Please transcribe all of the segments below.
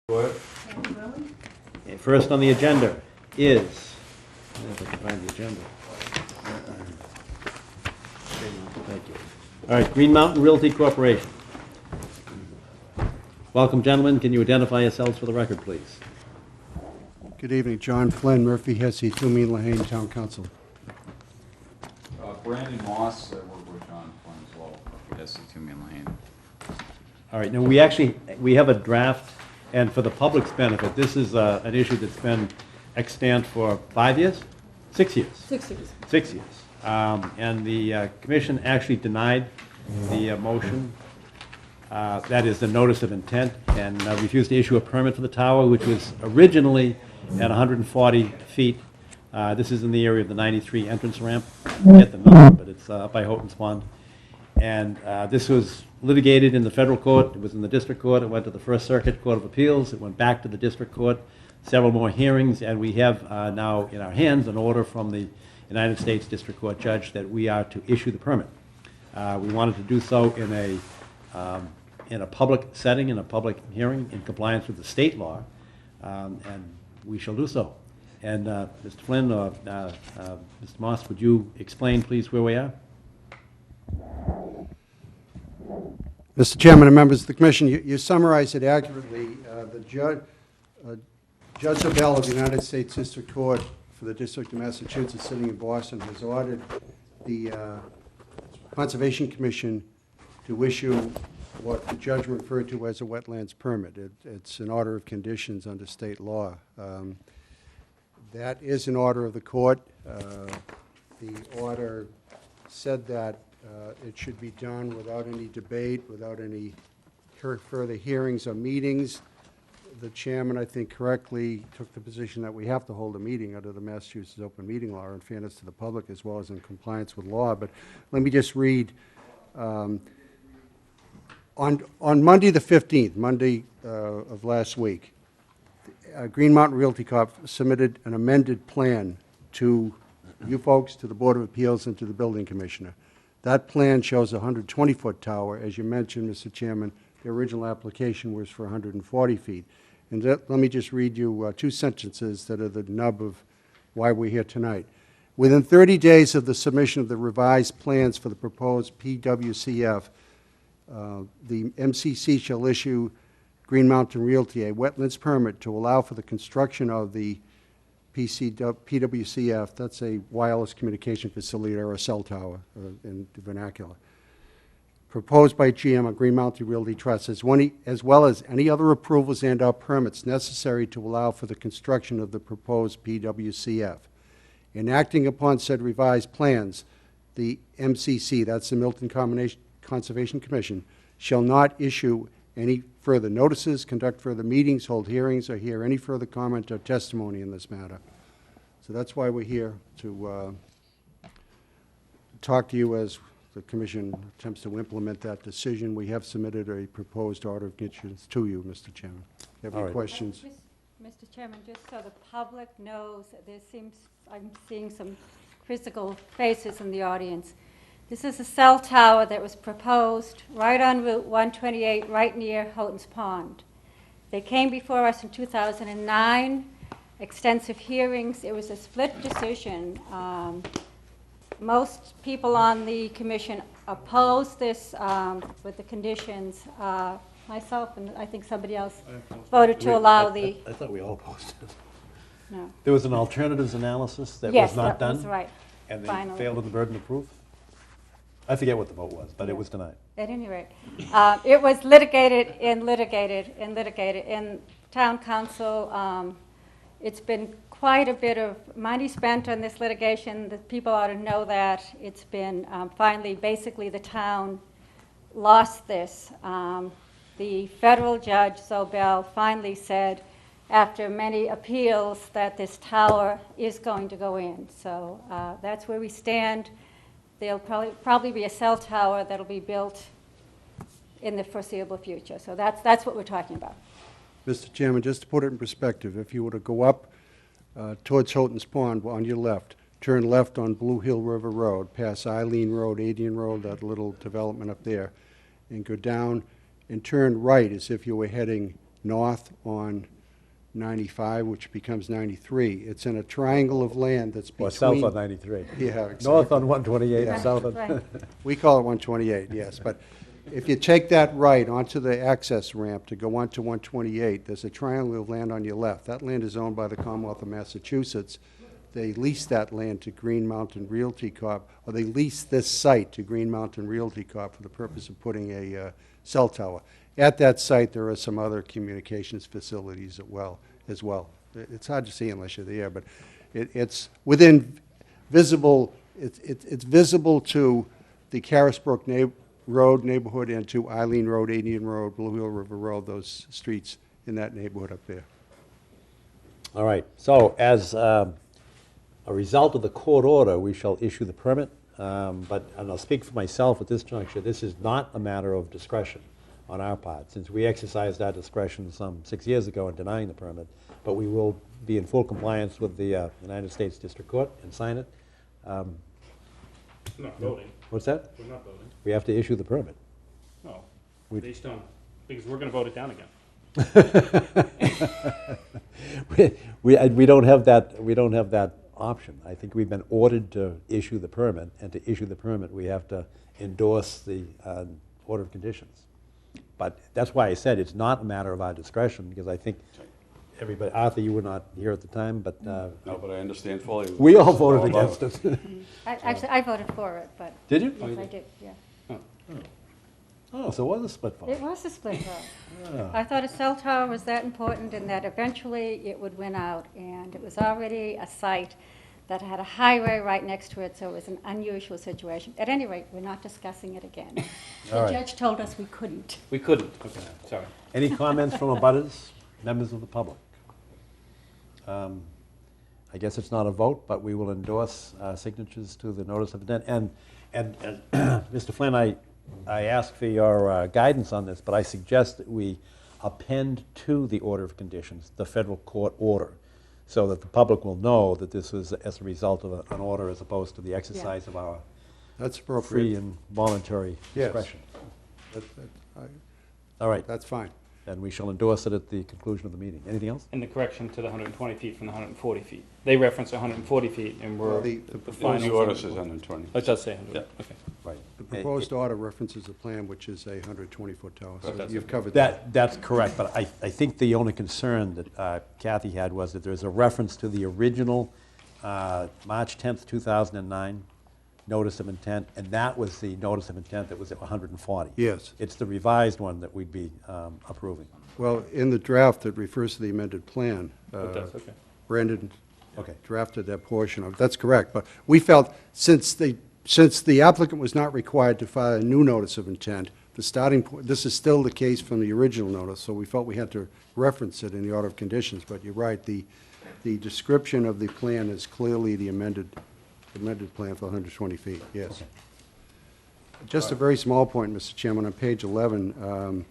Okay, first on the agenda is, if I can find the agenda. Thank you. All right, Green Mountain Realty Corporation. Welcome, gentlemen. Can you identify yourselves for the record, please? Good evening. John Flynn, Murphy, Hesse, Toomey, Lehane, Town Council. Brandon Moss, I work with John Flynn as well, Murphy, Hesse, Toomey, and Lehane. All right, now we have a draft, and for the public's benefit, this is an issue that's been extant for 5 years? 6 years? 6 years. 6 years. And the commission actually denied the motion, that is the notice of intent, and refused to issue a permit for the tower, which was originally at 140 feet. This is in the area of the 93 entrance ramp. I forget the number, but it's up by Houghton's Pond. And this was litigated in the federal court. It was in the district court. It went to the First Circuit Court of Appeals. It went back to the district court, several more hearings, and we have now in our hands an order from the United States District Court judge that we are to issue the permit. We wanted to do so in a public setting, in a public hearing, in compliance with the state law, and we shall do so. And Mr. Flynn or Mr. Moss, would you explain, please, where we are? Mr. Chairman and members of the Commission, you summarized it accurately. Judge Zabel of the United States District Court for the District of Massachusetts, sitting in Boston, has ordered the Conservation Commission to issue what the judge referred to as a wetlands permit. It's an order of conditions under state law. That is an order of the court. The order said that it should be done without any debate, without any further hearings or meetings. The chairman, I think, correctly took the position that we have to hold a meeting under the Massachusetts open meeting law in fairness to the public as well as in compliance with law. But let me just read. On Monday the 15th, Monday of last week, Green Mountain Realty Corp. Submitted an amended plan to you folks, to the Board of Appeals, and to the Building Commissioner. That plan shows a 120-foot tower. As you mentioned, Mr. Chairman, the original application was for 140 feet. And let me just read you two sentences that are the nub of why we're here tonight. Within 30 days of the submission of the revised plans for the proposed PWCF, the MCC shall issue Green Mountain Realty a wetlands permit to allow for the construction of the PWCF, that's a wireless communication facility or a cell tower in the vernacular, proposed by GM of Green Mountain Realty Trust, as well as any other approvals and/or permits necessary to allow for the construction of the proposed PWCF. In acting upon said revised plans, the MCC, that's the Milton Conservation Commission, shall not issue any further notices, conduct further meetings, hold hearings, or hear any further comment or testimony in this matter. So that's why we're here, to talk to you as the Commission attempts to implement that decision. We have submitted a proposed order of conditions to you, Mr. Chairman. If you have any questions? Mr. Chairman, just so the public knows, I'm seeing some quizzical faces in the audience. This is a cell tower that was proposed right on Route 128, right near Houghton's Pond. They came before us in 2009, extensive hearings. It was a split decision. Most people on the commission opposed this with the conditions. Myself and I think somebody else voted to allow the... I thought we all opposed it. No. There was an alternatives analysis that Yes, was not done? Yes, that's right. And they Finally. failed of the burden of proof? I forget what the vote was, but it was denied. At any rate, it was litigated in town council. It's been quite a bit of money spent on this litigation. The people ought to know that. It's been finally, basically, the town lost this. The federal judge, Zobel, finally said, after many appeals, that this tower is going to go in. So that's where we stand. There'll probably be a cell tower that'll be built in the foreseeable future. So that's what we're talking about. Mr. Chairman, just to put it in perspective, if you were to go up towards Houghton's Pond on your left, turn left on Blue Hill River Road, pass Eileen Road, Adian Road, that little development up there, and go down and turn right as if you were heading north on 95, which becomes 93. It's in a triangle of land that's between... Or south on 93. Yeah, exactly. North on 128, Yeah. south on... Right. We call it 128, yes, but if you take that right onto the access ramp to go onto 128, there's a triangle of land on your left. That land is owned by the Commonwealth of Massachusetts. They lease that land to Green Mountain Realty Corp., or they lease this site to Green Mountain Realty Corp. For the purpose of putting a cell tower. At that site, there are some other communications facilities as well. It's hard to see unless you're there, but it's within visible, it's visible to the Carisbrook Road neighborhood and to Eileen Road, Indian Road, Blue Hill River Road, those streets in that neighborhood up there. All right, so as a result of the court order, we shall issue the permit, but, and I'll speak for myself at this juncture, this is not a matter of discretion on our part, since we exercised our discretion some 6 years ago in denying the permit, but we will be in full compliance with the United States District Court and sign it. We're not voting. What's that? We're not voting. We have to issue the permit. No, We- based on, because we're gonna vote it down again. We don't have that option. I think we've been ordered to issue the permit, and to issue the permit, we have to endorse the order of conditions. But that's why I said it's not a matter of our discretion, because I think everybody, Arthur, you were not here at the time, but No, but I understand fully. we all voted against it. Actually, I voted for it, but. Did you? Yes, I did, yeah. Oh, so it was a split vote. It was a split vote. I thought a cell tower was that important and that eventually it would win out. And it was already a site that had a highway right next to it, so it was an unusual situation. At any rate, we're not discussing it again. All The right. judge told us we couldn't. We couldn't, okay, sorry. Any comments from abutters, members of the public? I guess it's not a vote, but we will endorse signatures to the notice of intent. And Mr. Flynn, I ask for your guidance on this, but I suggest that we append to the order of conditions the federal court order, so that the public will know that this was as a result of an order as opposed to the exercise of our That's free appropriate. and voluntary Yes. discretion. I- All right, That's fine. and we shall endorse it at the conclusion of the meeting. Anything else? And the correction to the 120 feet from the 140 feet. They reference 140 feet and Well, we're, the the The final. order says 120. It does say 100, okay. Right. The proposed order references a plan which is a 120-foot tower, so That's you've it. covered that. That's correct, but I think the only concern that Kathy had was that there's a reference to the original March 10th, 2009 notice of intent, and that was the notice of intent that was at 140. Yes. It's the revised one that we'd be approving. Well, in the draft that refers to the amended plan, It does, okay. Brandon Okay. drafted that portion of it. That's correct, but we felt since the applicant was not required to file a new notice of intent, the starting point, this is still the case from the original notice, so we felt we had to reference it in the order of conditions, but you're right, the description of the plan is clearly the amended plan for 120 feet, yes. Just a very small point, Mr. Chairman, on page 11,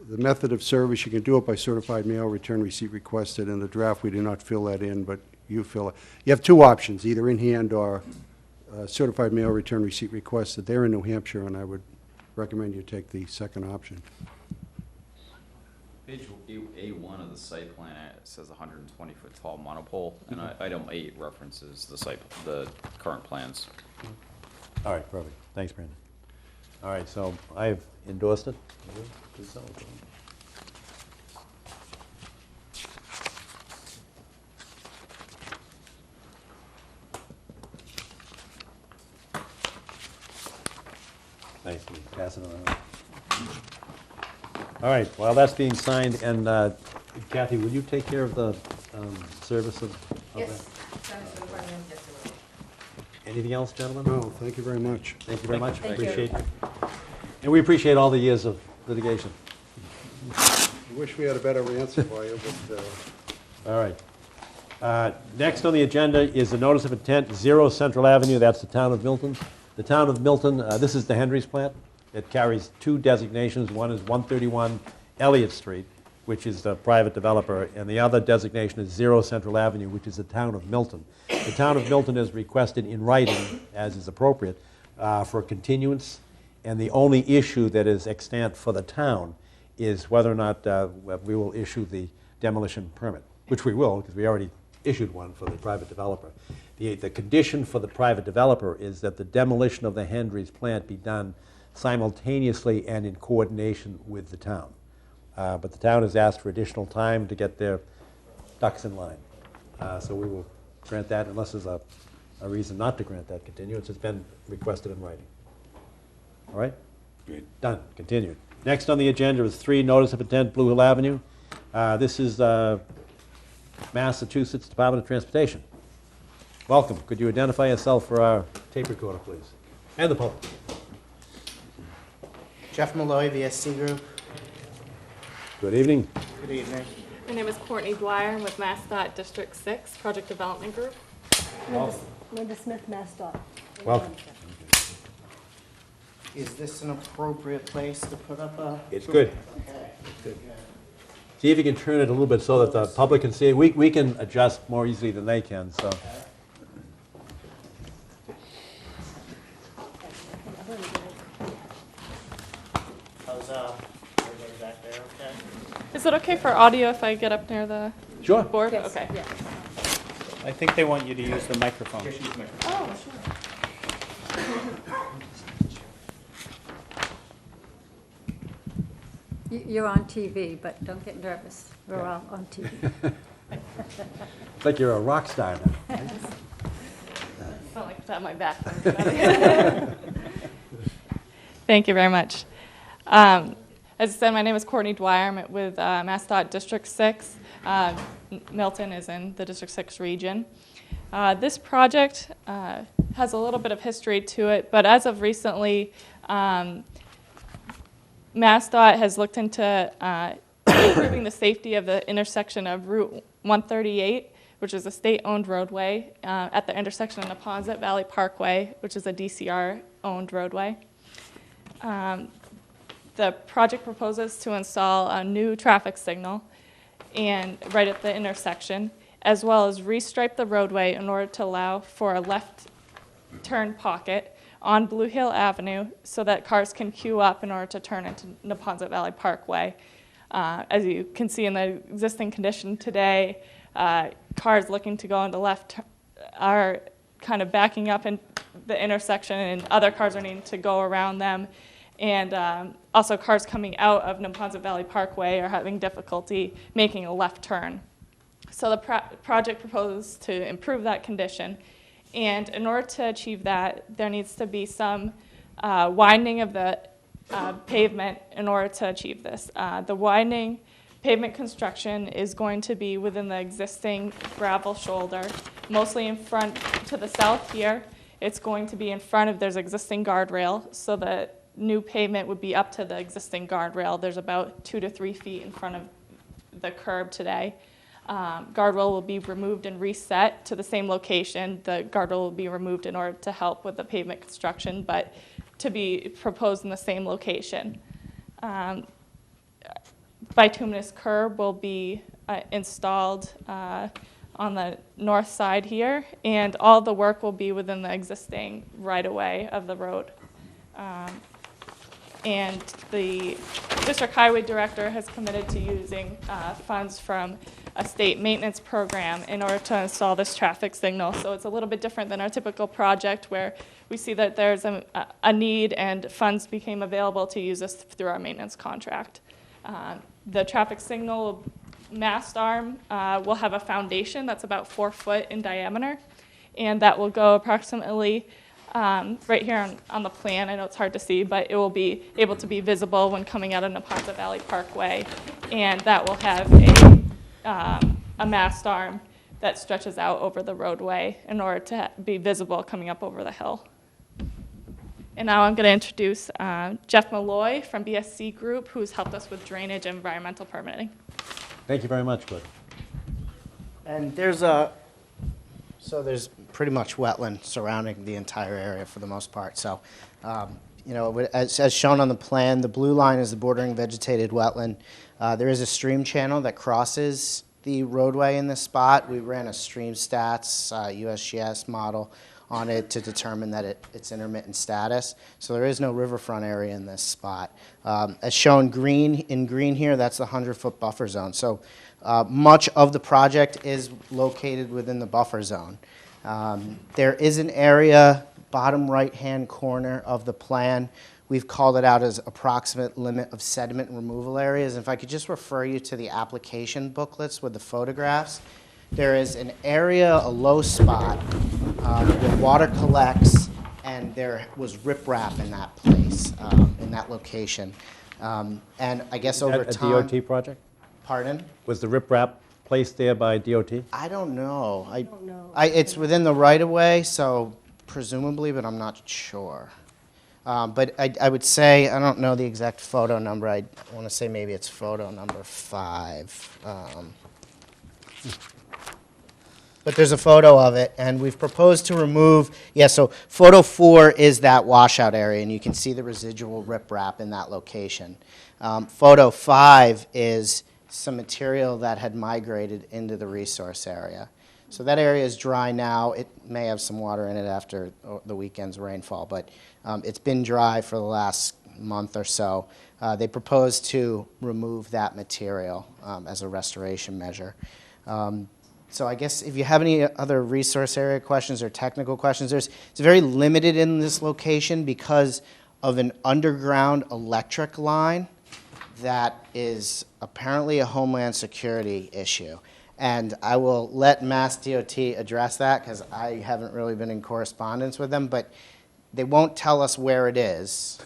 the method of service, you can do it by certified mail, return receipt requested. In the draft, we do not fill that in, but you fill it. You have two options, either in hand or certified mail, return receipt requested. They're in New Hampshire, and I would recommend you take the second option. Page A1 of the site plan says 120-foot tall monopole, and item 8 references the current plans. All right, perfect. Thanks, Brandon. All right, so I've endorsed it. Nice to pass it around. All right, while that's being signed, and Kathy, will you take care of the service of that? Anything else, gentlemen? No, thank you very much. Thank you very much. Thank you. Appreciate it. And we appreciate all the years of litigation. I wish we had a better answer for you, but All right. Next on the agenda is the notice of intent, 0 Central Avenue, that's the town of Milton. The town of Milton, this is the Henry's plant. It carries two designations. One is 131 Elliott Street, which is the private developer, and the other designation is 0 Central Avenue, which is the town of Milton. The town of Milton has requested in writing, as is appropriate, for a continuance, and the only issue that is extant for the town is whether or not we will issue the demolition permit, which we will, because we already issued one for the private developer. The condition for the private developer is that the demolition of the Hendry's plant be done simultaneously and in coordination with the town. But the town has asked for additional time to get their ducks in line. So we will grant that unless there's a reason not to grant that continuance. It's been requested in writing. All right? Great. Done. Continued. Next on the agenda is 3, notice of intent, Blue Hill Avenue. This is Massachusetts Department of Transportation. Welcome. Could you identify yourself for our tape recorder, please? And the public. Jeff Malloy, VSC Group. Good evening. Good evening. My name is Courtney Dwyer. I'm with MassDOT District 6 Project Development Group. Linda Smith, MassDOT. Welcome. Is this an appropriate place to put up a? It's good. Good. See if you can turn it a little bit so that the public can see it. We can adjust more easily than they can, so. How's everybody back there? Okay. Is it okay for audio if I get up near the Sure. board? Okay. I think they want you to use the microphone. Oh, sure. You're on TV, but don't get nervous. We're all on TV. It's like you're a rock star now. I felt like to have my back. Thank you very much. As I said, my name is Courtney Dwyer. I'm with MassDOT District 6. Milton is in the District 6 region. This project has a little bit of history to it, but as of recently, MassDOT has looked into improving the safety of the intersection of Route 138, which is a state-owned roadway, at the intersection of Neponset Valley Parkway, which is a DCR-owned roadway. The project proposes to install a new traffic signal and right at the intersection, as well as restripe the roadway in order to allow for a left turn pocket on Blue Hill Avenue so that cars can queue up in order to turn into Neponset Valley Parkway. As you can see in the existing condition today, cars looking to go into left are kind of backing up in the intersection, and other cars are needing to go around them. And also cars coming out of Neponset Valley Parkway are having difficulty making a left turn. So the project proposes to improve that condition. And in order to achieve that, there needs to be some widening of the pavement in order to achieve this. The widening pavement construction is going to be within the existing gravel shoulder, mostly in front to the south here. It's going to be in front of there's existing guardrail, so the new pavement would be up to the existing guardrail. There's about 2 to 3 feet in front of the curb today. Guardrail will be removed and reset to the same location. The guardrail will be removed in order to help with the pavement construction, but to be proposed in the same location. Bituminous curb will be installed on the north side here, and all the work will be within the existing right-of-way of the road. And the district highway director has committed to using funds from a state maintenance program in order to install this traffic signal. So it's a little bit different than our typical project where we see that there's a need and funds became available to use this through our maintenance contract. The traffic signal mast arm will have a foundation that's about 4 foot in diameter, and that will go approximately right here on the plan. I know it's hard to see, but it will be able to be visible when coming out of Neponset Valley Parkway, and that will have a mast arm that stretches out over the roadway in order to be visible coming up over the hill. And now I'm going to introduce Jeff Malloy from BSC Group, who's helped us with drainage and environmental permitting. Thank you very much, Gordon. And there's pretty much wetland surrounding the entire area for the most part. So, as shown on the plan, the blue line is the bordering vegetated wetland. There is a stream channel that crosses the roadway in this spot. We ran a stream stats USGS model on it to determine that it's intermittent status. So there is no riverfront area in this spot. As shown in green here, that's the 100-foot buffer zone. So much of the project is located within the buffer zone. There is an area, bottom right-hand corner of the plan. We've called it out as approximate limit of sediment removal areas. If I could just refer you to the application booklets with the photographs. There is an area, a low spot, where water collects, and there was riprap in that place, in that location. And I guess over time... A DOT project? Pardon? Was the riprap placed there by DOT? I don't know. I don't know. It's within the right-of-way, so presumably, but I'm not sure. But I would say, I don't know the exact photo number. I want to say maybe it's photo number 5. But there's a photo of it, and we've proposed to remove, so photo 4 is that washout area, and you can see the residual riprap in that location. Photo 5 is some material that had migrated into the resource area. So that area is dry now. It may have some water in it after the weekend's rainfall, but it's been dry for the last month or so. They propose to remove that material as a restoration measure. So I guess if you have any other resource area questions or technical questions, it's very limited in this location because of an underground electric line that is apparently a Homeland Security issue. And I will let Mass DOT address that because I haven't really been in correspondence with them, but they won't tell us where it is.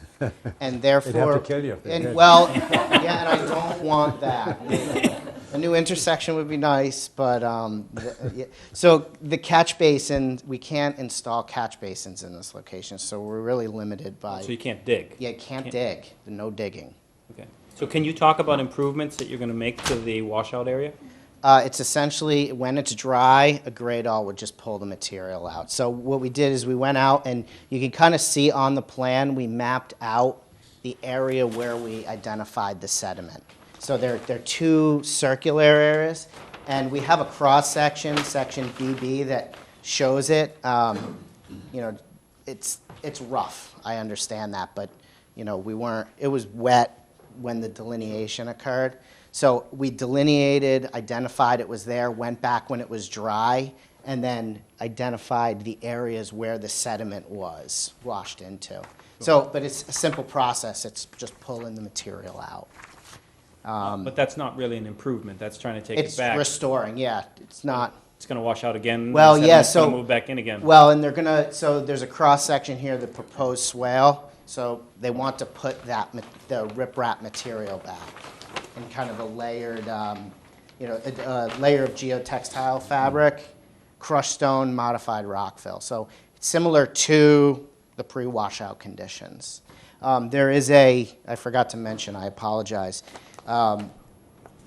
And therefore... They'd have to kill you if they did. Well, yeah, and I don't want that. A new intersection would be nice, but, so the catch basin, we can't install catch basins in this location, so we're really limited by... So you can't dig? Yeah, can't dig, no digging. Okay. So can you talk about improvements that you're going to make to the washout area? It's essentially, when it's dry, a gradol would just pull the material out. So what we did is we went out, and you can kind of see on the plan, we mapped out the area where we identified the sediment. So there are 2 circular areas, and we have a cross-section, section BB, that shows it. You know, it's rough, I understand that, but, you know, it was wet when the delineation occurred. So we delineated, identified it was there, went back when it was dry, and then identified the areas where the sediment was washed into. So, but it's a simple process. It's just pulling the material out. But that's not really an improvement. That's trying to take it It's back. restoring, yeah. It's not. It's going to wash out again. Well, and yeah, it's going so- to move back in again. Well, and they're gonna, so there's a cross-section here, the proposed swale. So they want to put the riprap material back in kind of a layered, you know, a layer of geotextile fabric, crushed stone, modified rock fill. So it's similar to the pre-washout conditions. There is I forgot to mention, I apologize.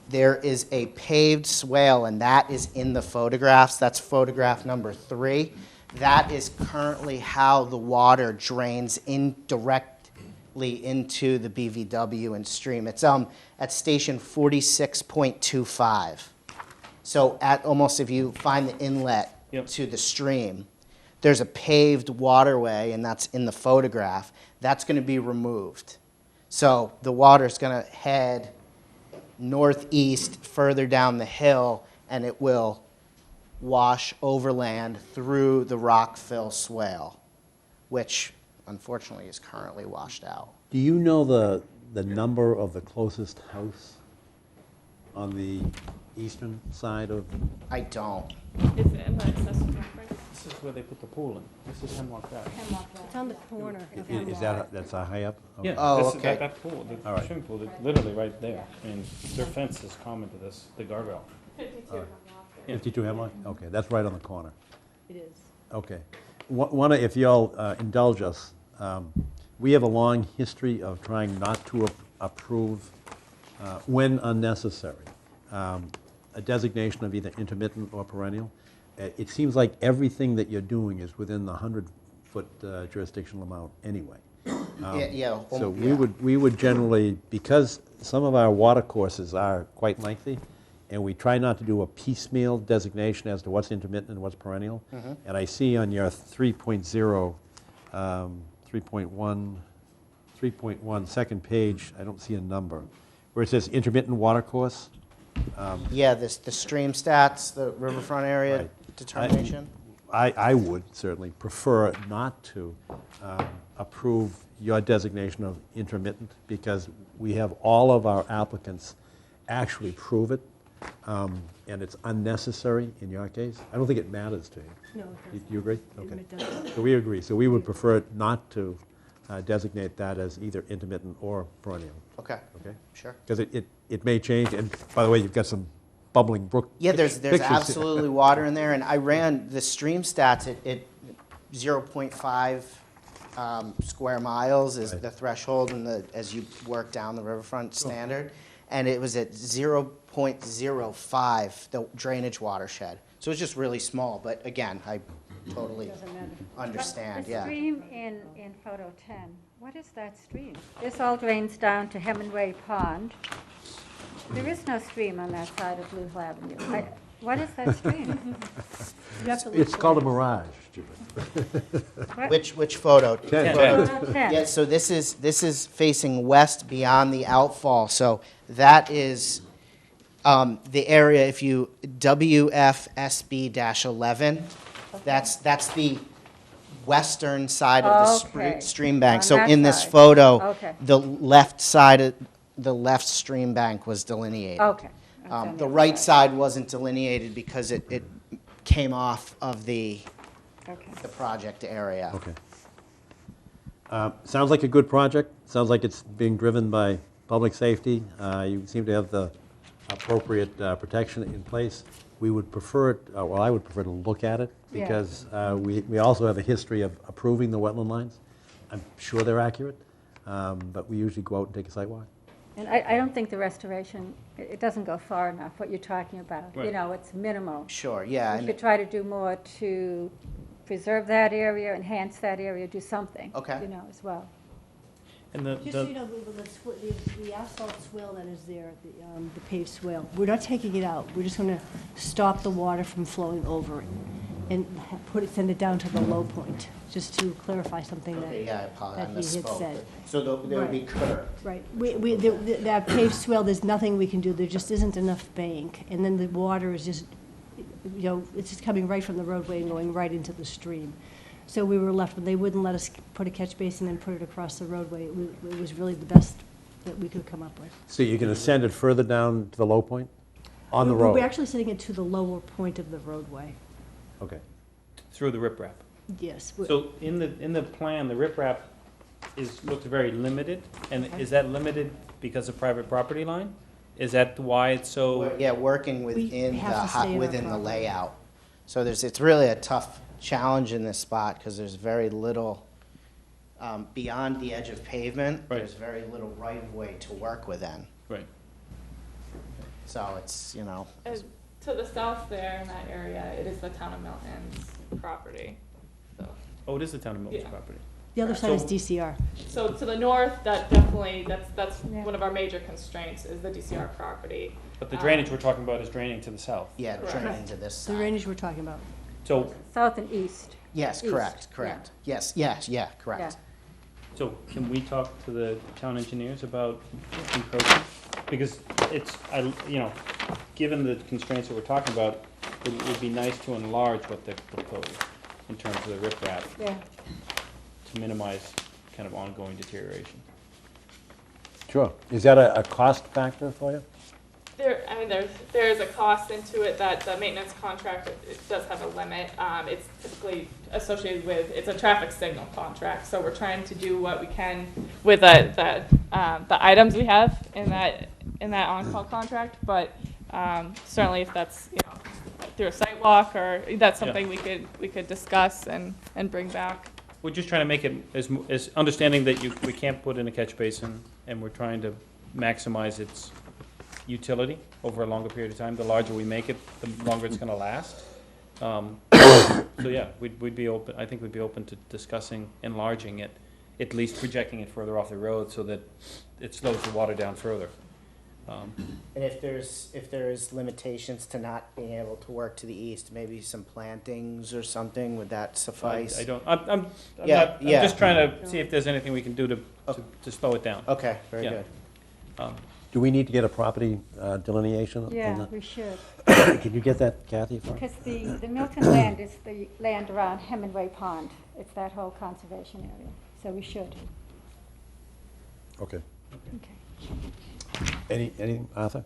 There is a paved swale, and that is in the photographs. That's photograph number 3. That is currently how the water drains directly into the BVW and stream. It's at station 46.25. So at almost, if you find the inlet to the stream, there's a paved waterway, and that's in the photograph. That's going to be removed. So the water's going to head northeast further down the hill, and it will wash overland through the rock fill swale, which unfortunately is currently washed out. Do you know the number of the closest house on the eastern side of? I don't. Is it in the accessory reference? This is where they put the pool in. This is Hemlock Drive. It's on the corner of Hemlock. Is that, that's a high up? Okay. Yeah, Oh, this is okay. that pool, the All right. swimming pool, literally right there. And their fence is common to this, the guardrail. 52. 52 Hemlock? Okay, that's right on the corner. It is. Okay. If y'all indulge us, we have a long history of trying not to approve, when unnecessary, a designation of either intermittent or perennial. It seems like everything that you're doing is within the 100-foot jurisdictional amount anyway. So we would generally, because some of our water courses are quite lengthy, and we try not to do a piecemeal designation as to what's intermittent and what's perennial. And I see on your 3.0, 3.1, second page, I don't see a number, where it says intermittent water course. Yeah, the stream stats, the riverfront area Right. determination. I would certainly prefer not to approve your designation of intermittent, because we have all of our applicants actually prove it, and it's unnecessary in your case. I don't think it matters to you. No, it Do doesn't. you agree? It Okay. doesn't. So we agree. So we would prefer not to designate that as either intermittent or perennial, Okay, okay? sure. Because it may change, and by the way, you've got some bubbling brook Yeah, there's pictures here. absolutely water in there, and I ran the stream stats at 0.5 square miles is Right. the threshold and as you work down the riverfront standard, and it was at 0.05, the drainage watershed. So it's just really small, but again, I totally Doesn't matter. understand, The yeah. stream in photo 10, what is that stream? This all drains down to Hemingway Pond. There is no stream on that side of Blue Hill Avenue. What is that stream? You have to look It's called a for it. mirage, Judith. What- Which photo? Ten. Photo 10. Yeah, so this is facing west beyond the outfall. So that is the area, if you, WFSB-11, that's the western side of the Okay. stream bank. On So that in this side. photo, Okay. the left side, the left stream bank was delineated. Okay. That's on The other right side wasn't delineated because it came off of the Okay. project area. Okay. Sounds like a good project. Sounds like it's being driven by public safety. You seem to have the appropriate protection in place. We would prefer it, well, I would prefer to look at it, Yeah. because we also have a history of approving the wetland lines. I'm sure they're accurate, but we usually go out and take a site walk. And I don't think the restoration, it doesn't go far enough, what you're talking about. You Right. know, it's minimal. Sure, yeah. We and- should try to do more to preserve that area, enhance that area, do something. Okay. You know, as well. And Just so you know, the asphalt swale that is there, the paved swale, we're not taking it out. We're just going to stop the water from flowing over it and send it down to the low point, just to clarify something that, Yeah, I apologize, I that he had misspoke. said. So there would be Right. curb. Right. That paved swale, there's nothing we can do. There just isn't enough bank. And then the water is just, you know, it's just coming right from the roadway and going right into the stream. So we were left, when they wouldn't let us put a catch basin and put it across the roadway. It was really the best that we could come up with. So you're going to send it further down to the low point? On the We're road? actually sending it to the lower point of the roadway. Okay. through the riprap. Yes. So in the plan, the riprap looks very limited, and is that limited because of private property line? Is that why it's so? Yeah, working within have to stay in our within the property. layout. So it's really a tough challenge in this spot because there's very little, beyond the edge of pavement, Right. there's very little right of way to work within. Right. So it's, you know, To the south there in that area, it is the town of Milton's property. So, Oh, it is the town of Milton's Yeah. property. The other side is So- DCR. so to the north, that definitely, that's Yeah. one of our major constraints is the DCR property. But the drainage we're talking about is draining to the south. yeah, Correct. draining to this The side. drainage we're talking about. So, South and east. Yes, East, correct, yeah. correct. Yes, yes, yeah, correct. Yeah. so can we talk to the town engineers about encroaching? Because given the constraints that we're talking about, it would be nice to enlarge what they propose in terms of the riprap Yeah. to minimize kind of ongoing deterioration. Sure. Is that a cost factor for you? There's a cost into it that the maintenance contract, it does have a limit. It's typically associated with, it's a traffic signal contract, so we're trying to do what we can with the items we have in that on-call contract, but certainly if that's, through a site walk, or that's something we could discuss and bring back. We're just trying to make it as understanding that we can't put in a catch basin, and we're trying to maximize its utility over a longer period of time. The larger we make it, the longer it's gonna last. So yeah, we'd be open, I think we'd be open to discussing enlarging it, at least projecting it further off the road so that it slows the water down further. And if there's limitations to not being able to work to the east, maybe some plantings or something, would that suffice? I don't, I'm Yeah, not, I'm yeah. just trying to see if there's anything we can do to slow it down. Okay, very Yeah. good. Do we need to get a property delineation on Yeah, that? we should. Can you get that, Kathy, for us? Because the Milton land is the land around Hemingway Pond. It's that whole conservation area, so we should. Okay. Okay. Any, Arthur?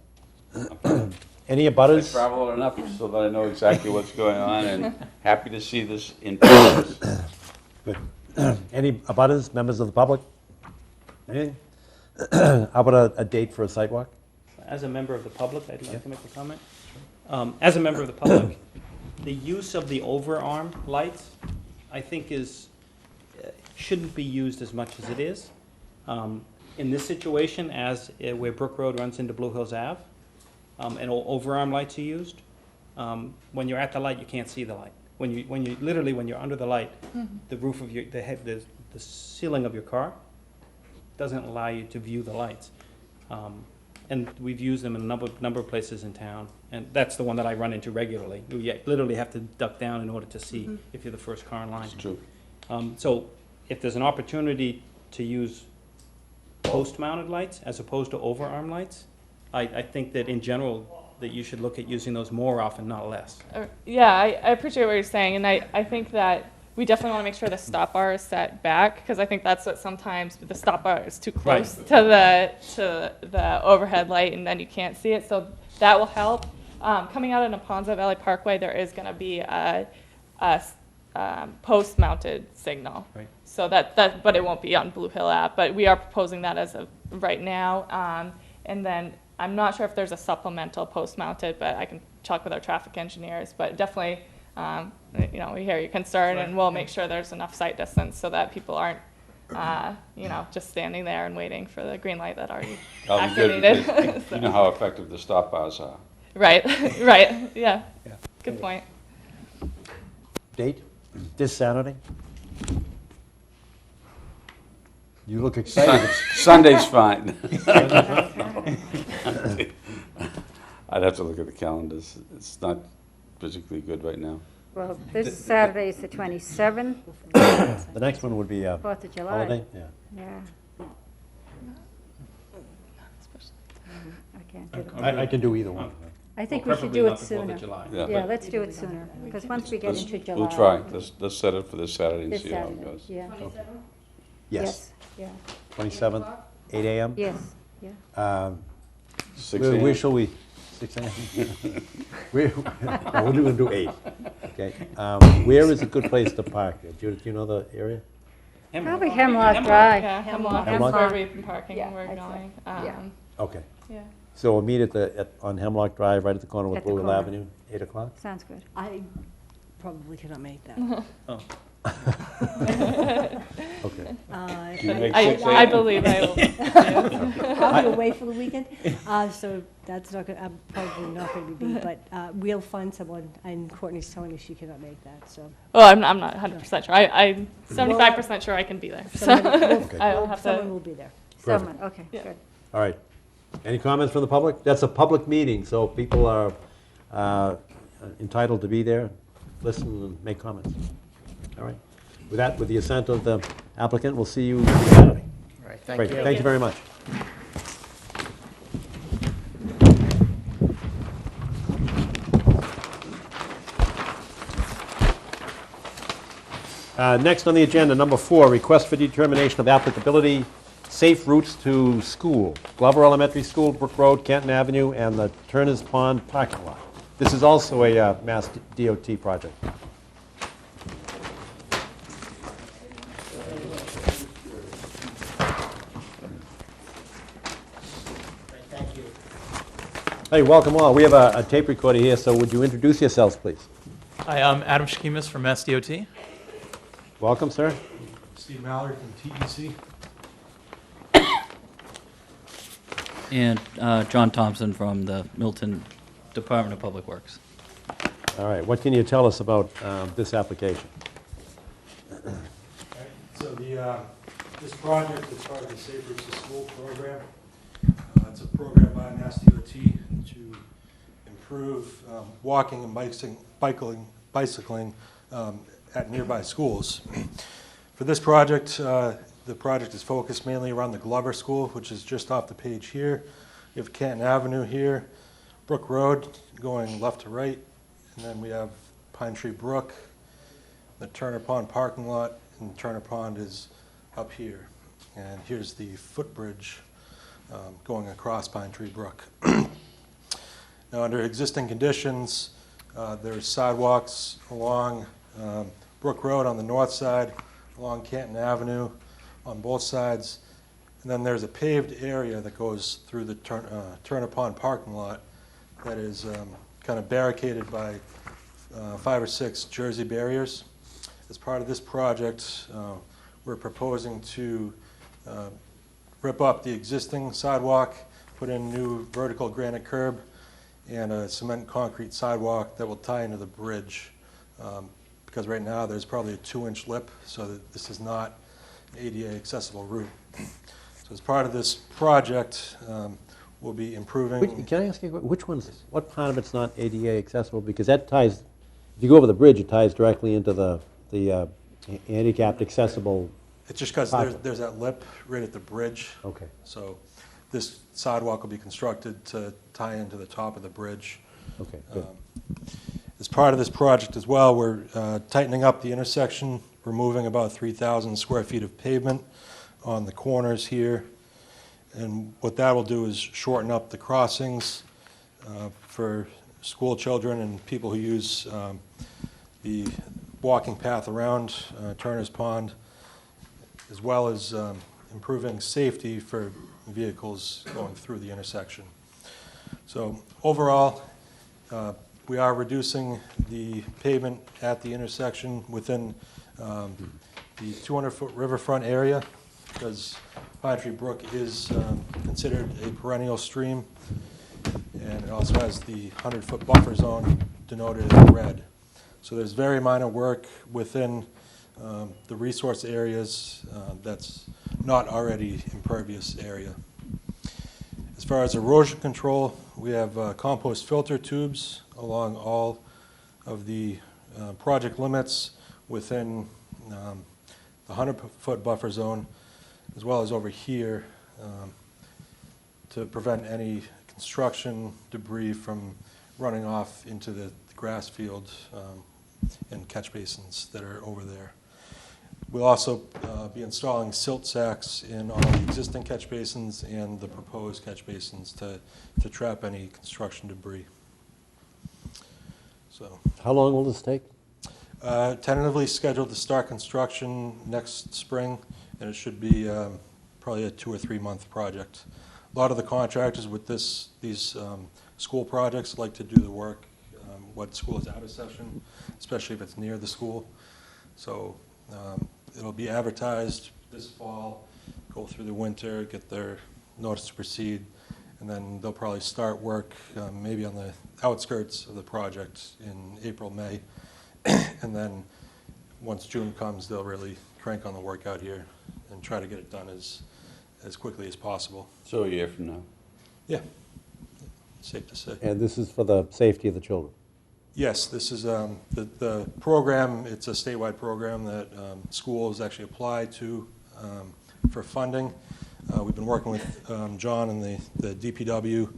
Any I abutters? traveled enough so that I know exactly what's going on, and happy to see this in progress. Good. Any abutters, members of the public? Anything? How about a date for a sidewalk? As a member of the public, I'd like to make a comment. As a member of the public, the use of the overarm lights, I think shouldn't be used as much as it is. In this situation, as where Brook Road runs into Blue Hills Ave, and overarm lights are used, when you're at the light, you can't see the light. When you're under the light, the roof of the ceiling of your car doesn't allow you to view the lights. And we've used them in a number of places in town, and that's the one that I run into regularly. You literally have to duck down in order to see if you're the first car in line. It's true. So if there's an opportunity to use post-mounted lights as opposed to overarm lights, I think that in general, that you should look at using those more often, not less. Yeah, I appreciate what you're saying, and I think that we definitely want to make sure the stop bar is set back, because I think that's what sometimes the stop bar is too close to the overhead light, and then you can't see it. So that will help. Coming out of Neponset Valley Parkway, there is going to be a post-mounted signal. Right. So but it won't be on Blue Hill Ave. But we are proposing that as of right now, and then I'm not sure if there's a supplemental post-mounted, but I can talk with our traffic engineers. But definitely. We hear your concern, and we'll make sure there's enough sight distance so that people aren't, just standing there and waiting for the green light that already That'll be good, activated. because you know how effective the stop bars are. Right, right, yeah. Good point. Date? This Saturday? You look excited. Sunday's fine. I'd have to look at the calendars. It's not particularly good right now. Well, this Saturday is the 27th, The next one would be a 4th of July. holiday? Yeah. Yeah. I can't do it. I can do either one. I think we should do it sooner. Yeah. Yeah, let's do it sooner, because once we get Let's- into July. We'll try. Let's set it for this Saturday and This see how it Saturday, goes. yeah. Yes. Yeah, 27th, 8 a.m.? yes, yeah. 6 Where a.m.? shall we, 6 a.m.? No, we're going to do 8. Okay. Where is a good place to park? Do you know the area? Probably Hemlock Drive. Yeah, Hemlock is Hemlock? where we've been parking Yeah, when we're that's going. right. Yeah. Okay. Yeah. So we'll meet on Hemlock Drive, right at the corner with At the Blue Hill corner. Avenue, 8 o'clock? Sounds good. I probably cannot make that. Okay. Can you make I 6 a.m.? I believe I will. I'll be away for the weekend, so that's not, I'm probably not going to be, but we'll find someone, and Courtney's telling me she cannot make that, so. Well, I'm not 100% sure. I'm 75% sure I can be there. So I'll have Someone to. will be there. Someone, okay, Yeah. good. All right. Any comments from the public? That's a public meeting, so people are entitled to be there, listen, and make comments. All right. With that, with the assent of the applicant, we'll see you Saturday. All right, thank Great, you. thank you very much. Next on the agenda, number 4, request for determination of applicability, safe routes to school. Glover Elementary School, Brook Road, Canton Avenue, and the Turner's Pond parking lot. This is also a Mass DOT project. Thank you. Hey, welcome all. We have a tape recorder here, so would you introduce yourselves, please? Hi, I'm Adam Shkimis from SDOT. Welcome, sir. Steve Mallory from TEC. And John Thompson from the Milton Department of Public Works. All right, what can you tell us about this application? So this project is part of the Safe Routes to School program. It's a program by MassDOT to improve walking and bicycling at nearby schools. For this project, the project is focused mainly around the Glover School, which is just off the page here. You have Canton Avenue here, Brook Road going left to right, and then we have Pine Tree Brook, the Turner Pond parking lot, and Turner Pond is up here. And here's the footbridge going across Pine Tree Brook. Now, under existing conditions, there's sidewalks along Brook Road on the north side, along Canton Avenue on both sides, and then there's a paved area that goes through the Turner Pond parking lot that is kind of barricaded by 5 or 6 Jersey barriers. As part of this project, we're proposing to rip up the existing sidewalk, put in new vertical granite curb, and a cement concrete sidewalk that will tie into the bridge. Because right now there's probably a 2-inch lip, so that this is not an ADA accessible route. So as part of this project, we'll be improving. Can I ask you, what part of it's not ADA accessible? Because that ties, if you go over the bridge, it ties directly into the handicapped accessible. It's just because there's that lip right at the bridge. Okay. So this sidewalk will be constructed to tie into the top of the bridge. Okay, good. As part of this project as well, we're tightening up the intersection, removing about 3,000 square feet of pavement on the corners here. And what that will do is shorten up the crossings for school children and people who use the walking path around Turner's Pond, as well as improving safety for vehicles going through the intersection. So overall, we are reducing the pavement at the intersection within the 200-foot riverfront area, because Pine Tree Brook is considered a perennial stream, and it also has the 100-foot buffer zone denoted in red. So there's very minor work within the resource areas that's not already impervious area. As far as erosion control, we have compost filter tubes along all of the project limits within the 100-foot buffer zone, as well as over here to prevent any construction debris from running off into the grass fields and catch basins that are over there. We'll also be installing silt sacks in all the existing catch basins and the proposed catch basins to trap any construction debris. So, How long will this take? tentatively scheduled to start construction next spring, and it should be probably a 2 or 3 month project. A lot of the contractors with these school projects like to do the work when school is out of session, especially if it's near the school. So it'll be advertised this fall, go through the winter, get their notice to proceed, and then they'll probably start work maybe on the outskirts of the project in April, May. And then once June comes, they'll really crank on the work out here and try to get it done as quickly as possible. So a year from now. Yeah, safe to say. And this is for the safety of the children? Yes, this is the program. It's a statewide program that schools actually apply to for funding. We've been working with John and the DPW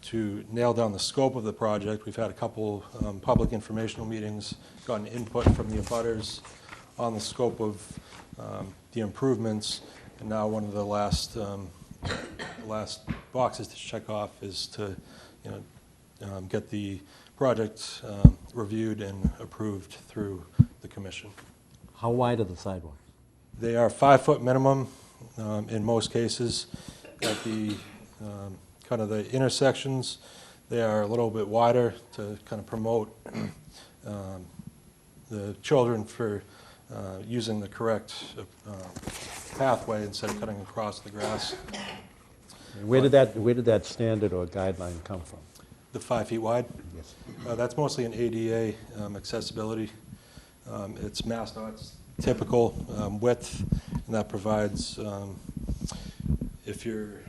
to nail down the scope of the project. We've had a couple public informational meetings, gotten input from the abutters on the scope of the improvements, and now one of the last boxes to check off is to get the project reviewed and approved through the commission. How wide are the sidewalks? They are 5-foot minimum in most cases. At the kind of the intersections, they are a little bit wider to kind of promote the children for using the correct pathway instead of cutting across the grass. And where did that standard or guideline come from? The 5 feet wide? Yes. That's mostly an ADA accessibility. It's MassDOT's typical width, and that provides if you're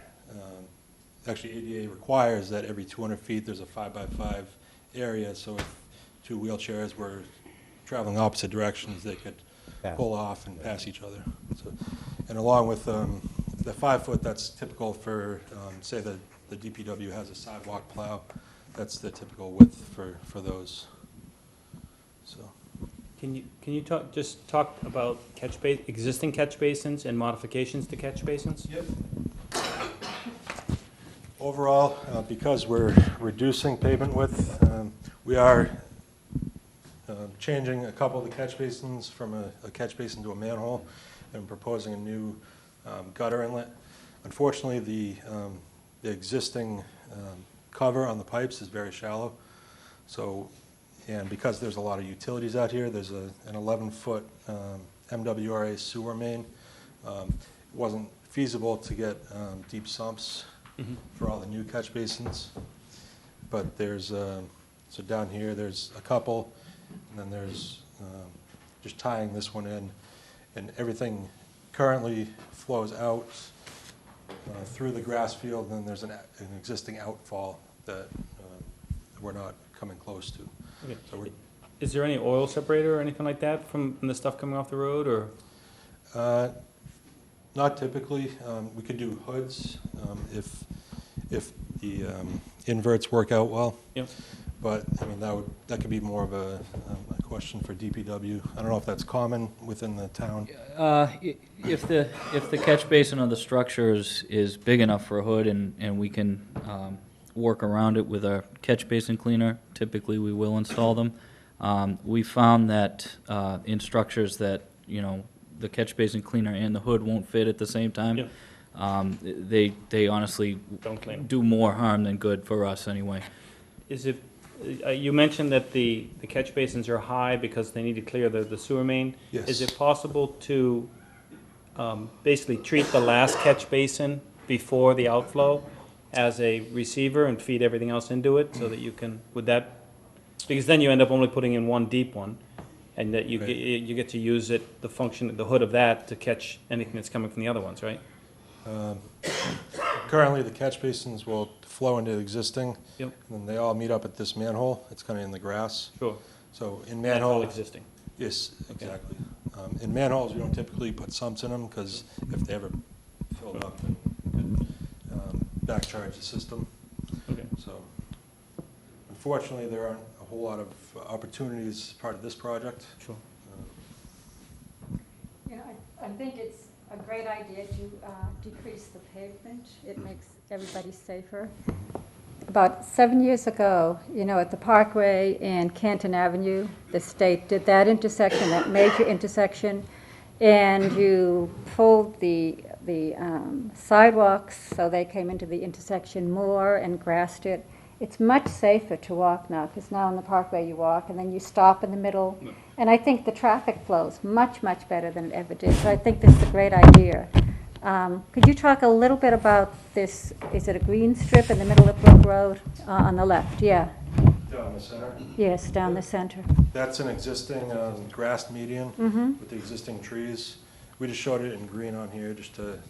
actually ADA requires that every 200 feet there's a 5x5 area, so if two wheelchairs were traveling opposite directions, they could Yeah. pull off and pass each other. So, and along with the 5 foot, that's typical for, say the DPW has a sidewalk plow, that's the typical width for those. So, Can you talk about existing catch basins and modifications to catch basins? Yep. Overall, because we're reducing pavement width, we are changing a couple of the catch basins from a catch basin to a manhole and proposing a new gutter inlet. Unfortunately, the existing cover on the pipes is very shallow. So, and because there's a lot of utilities out here, there's an 11-foot MWRA sewer main. It wasn't feasible to get deep sumps for all the new catch basins. But there's, so down here, there's a couple, and then there's just tying this one in, and everything currently flows out through the grass field, and then there's an existing outfall that we're not coming close to. Okay. So Is there any oil separator or anything like that from the stuff coming off the road, or? Not typically. We could do hoods if the inverts work out well. Yep. But I mean that could be more of a question for DPW. I don't know if that's common within the town. If the catch basin of the structure is big enough for a hood and we can work around it with a catch basin cleaner, typically we will install them. We found that in structures that, the catch basin cleaner and the hood won't fit at the same time, Yep. they honestly Don't clean. do more harm than good for us anyway. Is it, you mentioned that the catch basins are high because they need to clear the sewer main. Yes. Is it possible to basically treat the last catch basin before the outflow as a receiver and feed everything else into it so that you can, because then you end up only putting in one deep one, and that you Right. you get to use the function, the hood of that to catch anything that's coming from the other ones, right? Currently, the catch basins will flow into existing, Yep. and then they all meet up at this manhole. It's kind of in the grass. Sure. So in That's all manhole, existing. yes, exactly. In manholes, we don't typically put sumps in them because if they ever fill up, then you could backcharge the system. Okay. So unfortunately, there aren't a whole lot of opportunities as part of this project. Sure. Yeah, I think it's a great idea to decrease the pavement. It makes everybody safer. About 7 years ago, at the Parkway and Canton Avenue, the state did that intersection, that major intersection, and you pulled the sidewalks so they came into the intersection more and grassed it. It's much safer to walk now, because now on the Parkway you walk and then you stop in the middle. And I think the traffic flows much, much better than it ever did. So I think this is a great idea. Could you talk a little bit about this? Is it a green strip in the middle of Brook Road on the left? Yeah. Down the center. Yes, down the center. That's an existing grassed median with the existing trees. We just showed it in green on here just to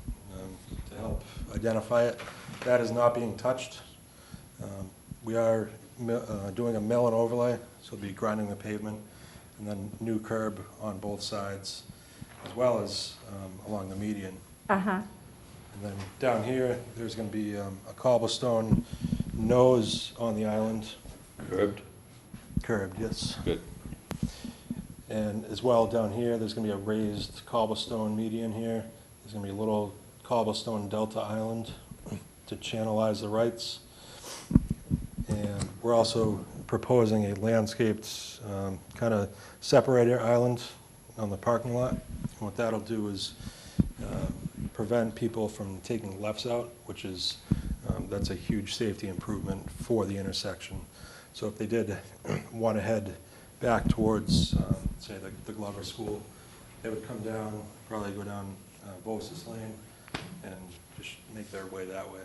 help identify it. That is not being touched. We are doing a mill and overlay, so we'll be grinding the pavement, and then new curb on both sides, as well as along the median. Uh-huh. And then down here, there's going to be a cobblestone nose on the island. Curbed? Curbed, yes. Good. And as well, down here, there's going to be a raised cobblestone median here. There's going to be a little cobblestone delta island to channelize the rights. And we're also proposing a landscaped kind of separator island on the parking lot. And what that'll do is prevent people from taking lefts out, which is, that's a huge safety improvement for the intersection. So if they did want to head back towards, say, the Glover School, they would come down, probably go down Vosis Lane, and just make their way that way.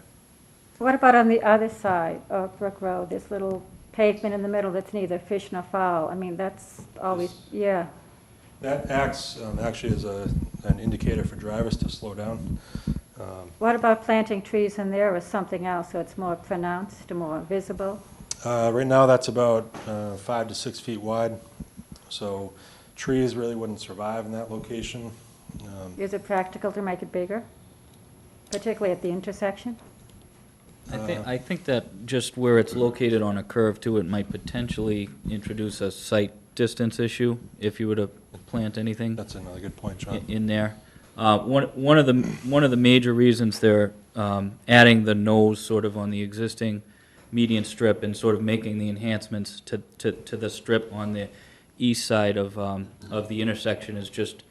What about on the other side of Brook Road, this little pavement in the middle that's neither fish nor fowl? I mean, that's always, yeah. That acts actually as an indicator for drivers to slow down. What about planting trees in there or something else, so it's more pronounced, more visible? Right now, that's about 5 to 6 feet wide, so trees really wouldn't survive in that location. Is it practical to make it bigger, particularly at the intersection? I think that just where it's located on a curve too, it might potentially introduce a site distance issue if you were to plant anything That's another good point, John. in there. One of the major reasons they're adding the nose sort of on the existing median strip and sort of making the enhancements to the strip on the east side of the intersection is just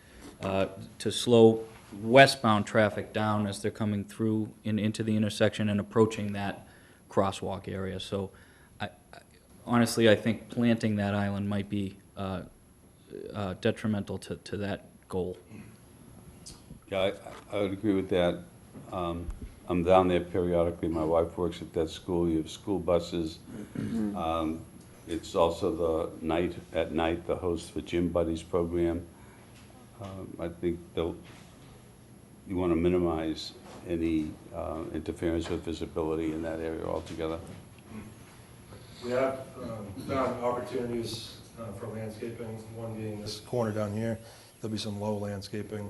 to slow westbound traffic down as they're coming through into the intersection and approaching that crosswalk area. So honestly, I think planting that island might be detrimental to that goal. Yeah, I would agree with that. I'm down there periodically. My wife works at that school. You have school buses. It's also at night, the host for Gym Buddies program. I think you want to minimize any interference with visibility in that area altogether. We have found opportunities for landscaping, one being this corner down here. There'll be some low landscaping.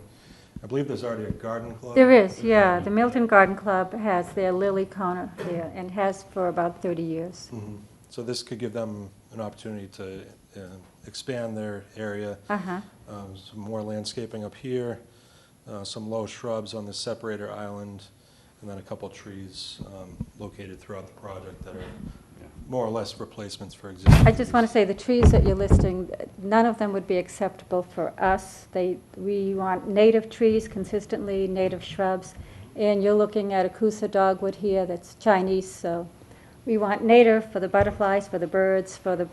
I believe there's already a garden club. There is, yeah. The Milton Garden Club has their lily corner there and has for about 30 years. Mhm. So this could give them an opportunity to expand their area. Uh-huh. Some more landscaping up here, some low shrubs on the separator island, and then a couple trees located throughout the project that are more or less replacements for existing. I just want to say the trees that you're listing, none of them would be acceptable for us. We want native trees consistently, native shrubs, and you're looking at a Kusa dogwood here that's Chinese, so we want native for the butterflies, for the birds, for the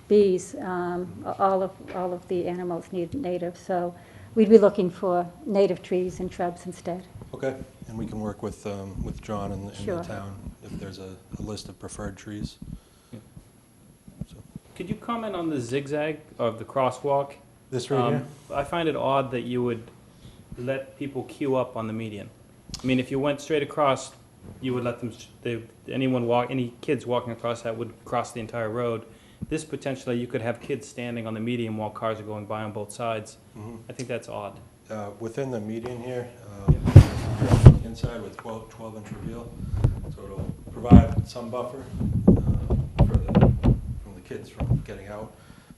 bees. All of the animals need native, so we'd be looking for native trees and shrubs instead. Okay, and we can work with John and the Sure. town if there's a list of preferred trees. So, Could you comment on the zigzag of the crosswalk? this right here? I find it odd that you would let people queue up on the median. I mean, if you went straight across, you would let them, any kids walking across that would cross the entire road. This potentially, you could have kids standing on the median while cars are going by on both sides. Mhm. I think that's odd. Within the median here, inside with 12-inch reveal, so it'll provide some buffer from the kids from getting out.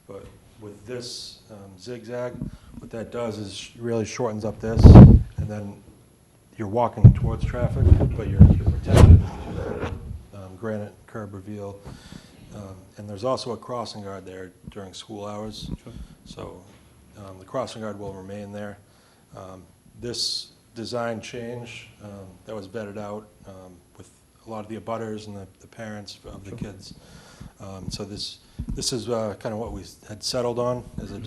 But with this zigzag, what that does is really shortens up this, and then you're walking towards traffic, but you're protected with granite curb reveal. And there's also a crossing guard there during school hours. Sure. So the crossing guard will remain there. This design change that was vetted out with a lot of the abutters and the parents of the kids. So this is kind of what we had settled on as a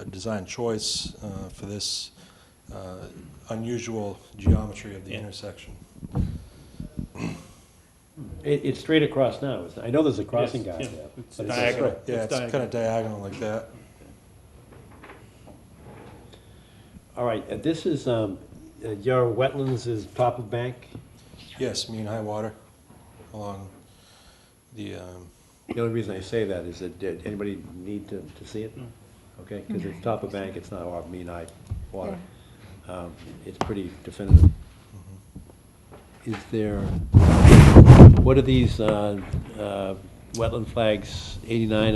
design choice for this unusual geometry of the intersection. It's straight across now, isn't it? I know there's a crossing guard Yeah, there. it's but diagonal. straight. Yeah, it's diagonal. kind of diagonal like that. All right, this is, your wetlands is top of bank? Yes, mean high water along the, The only reason I say that is that, did anybody need to see it? No. Okay, because it's top of bank, it's not our mean high water. It's pretty definitive. Is there, what are these wetland flags, 89,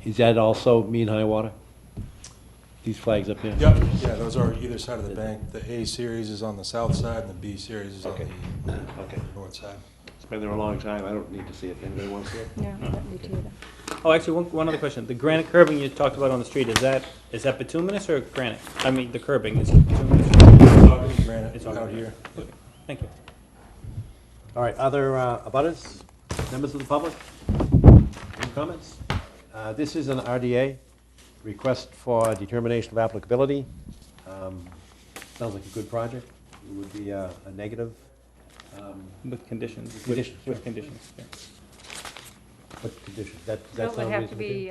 is that also mean high water? These flags up here? yep, yeah, those are either side of the bank. The A series is on the south side and the B series is on Okay. the Okay. north side. It's been there a long time, I don't need to see it. Anybody want to see it? No, I don't need to either. Oh, actually, one other question. The granite curbing you talked about on the street, is that bituminous or granite? I mean, the curbing, is it bituminous? Granite It's all out granite. here. Thank you. All right, other abutters, members of the public? Any comments? This is an RDA, request for determination of applicability. Sounds like a good project. It would be a negative. With conditions. Conditions, With sure. conditions, yeah. What condition? That It would sound have to reasonable to you?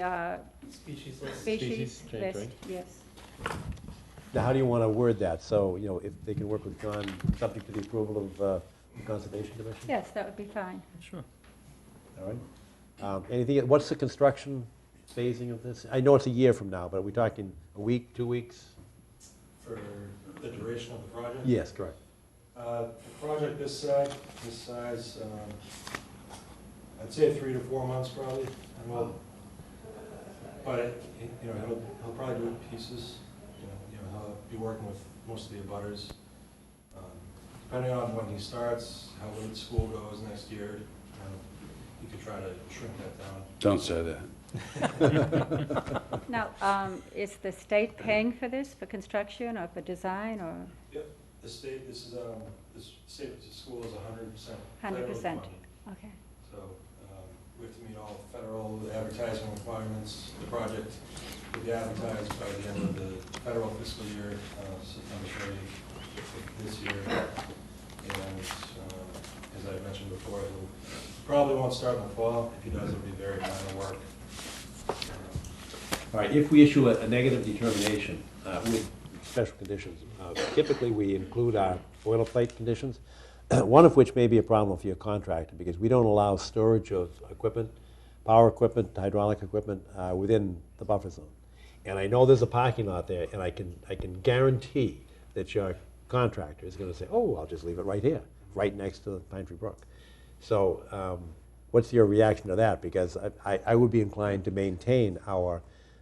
be Species list. species change, list, right? yes. Now, how do you want to word that? So, you know, if they can work with John, subject to the approval of the Conservation Commission? Yes, that would be fine. Sure. All right. Anything, what's the construction phasing of this? I know it's a year from now, but are we talking a week, 2 weeks? For the duration of the project? Yes, correct. The project this size, I'd say 3 to 4 months probably. And but you know, he'll probably do it in pieces. You know, he'll be working with most of the abutters. Depending on when he starts, how late school goes next year, you could try to shrink that down. Don't say that. Now, is the state paying for this, for construction or for design or Yep. The state, this state school is 100%. 100%? Okay. So we have to meet all federal advertising requirements. The project will be advertised by the end of the federal fiscal year, September 30th this year. And as I mentioned before, he'll probably won't start in the fall. If he does, it'll be very minor work. All right, if we issue a negative determination with special conditions, typically we include our boilerplate conditions, one of which may be a problem for your contractor because we don't allow storage of equipment, power equipment, hydraulic equipment within the buffer zone. And I know there's a parking lot there, and I can guarantee that your contractor is going to say, oh, I'll just leave it right here, right next to the Pine Tree Brook. So what's your reaction to that? Because I would be inclined to maintain our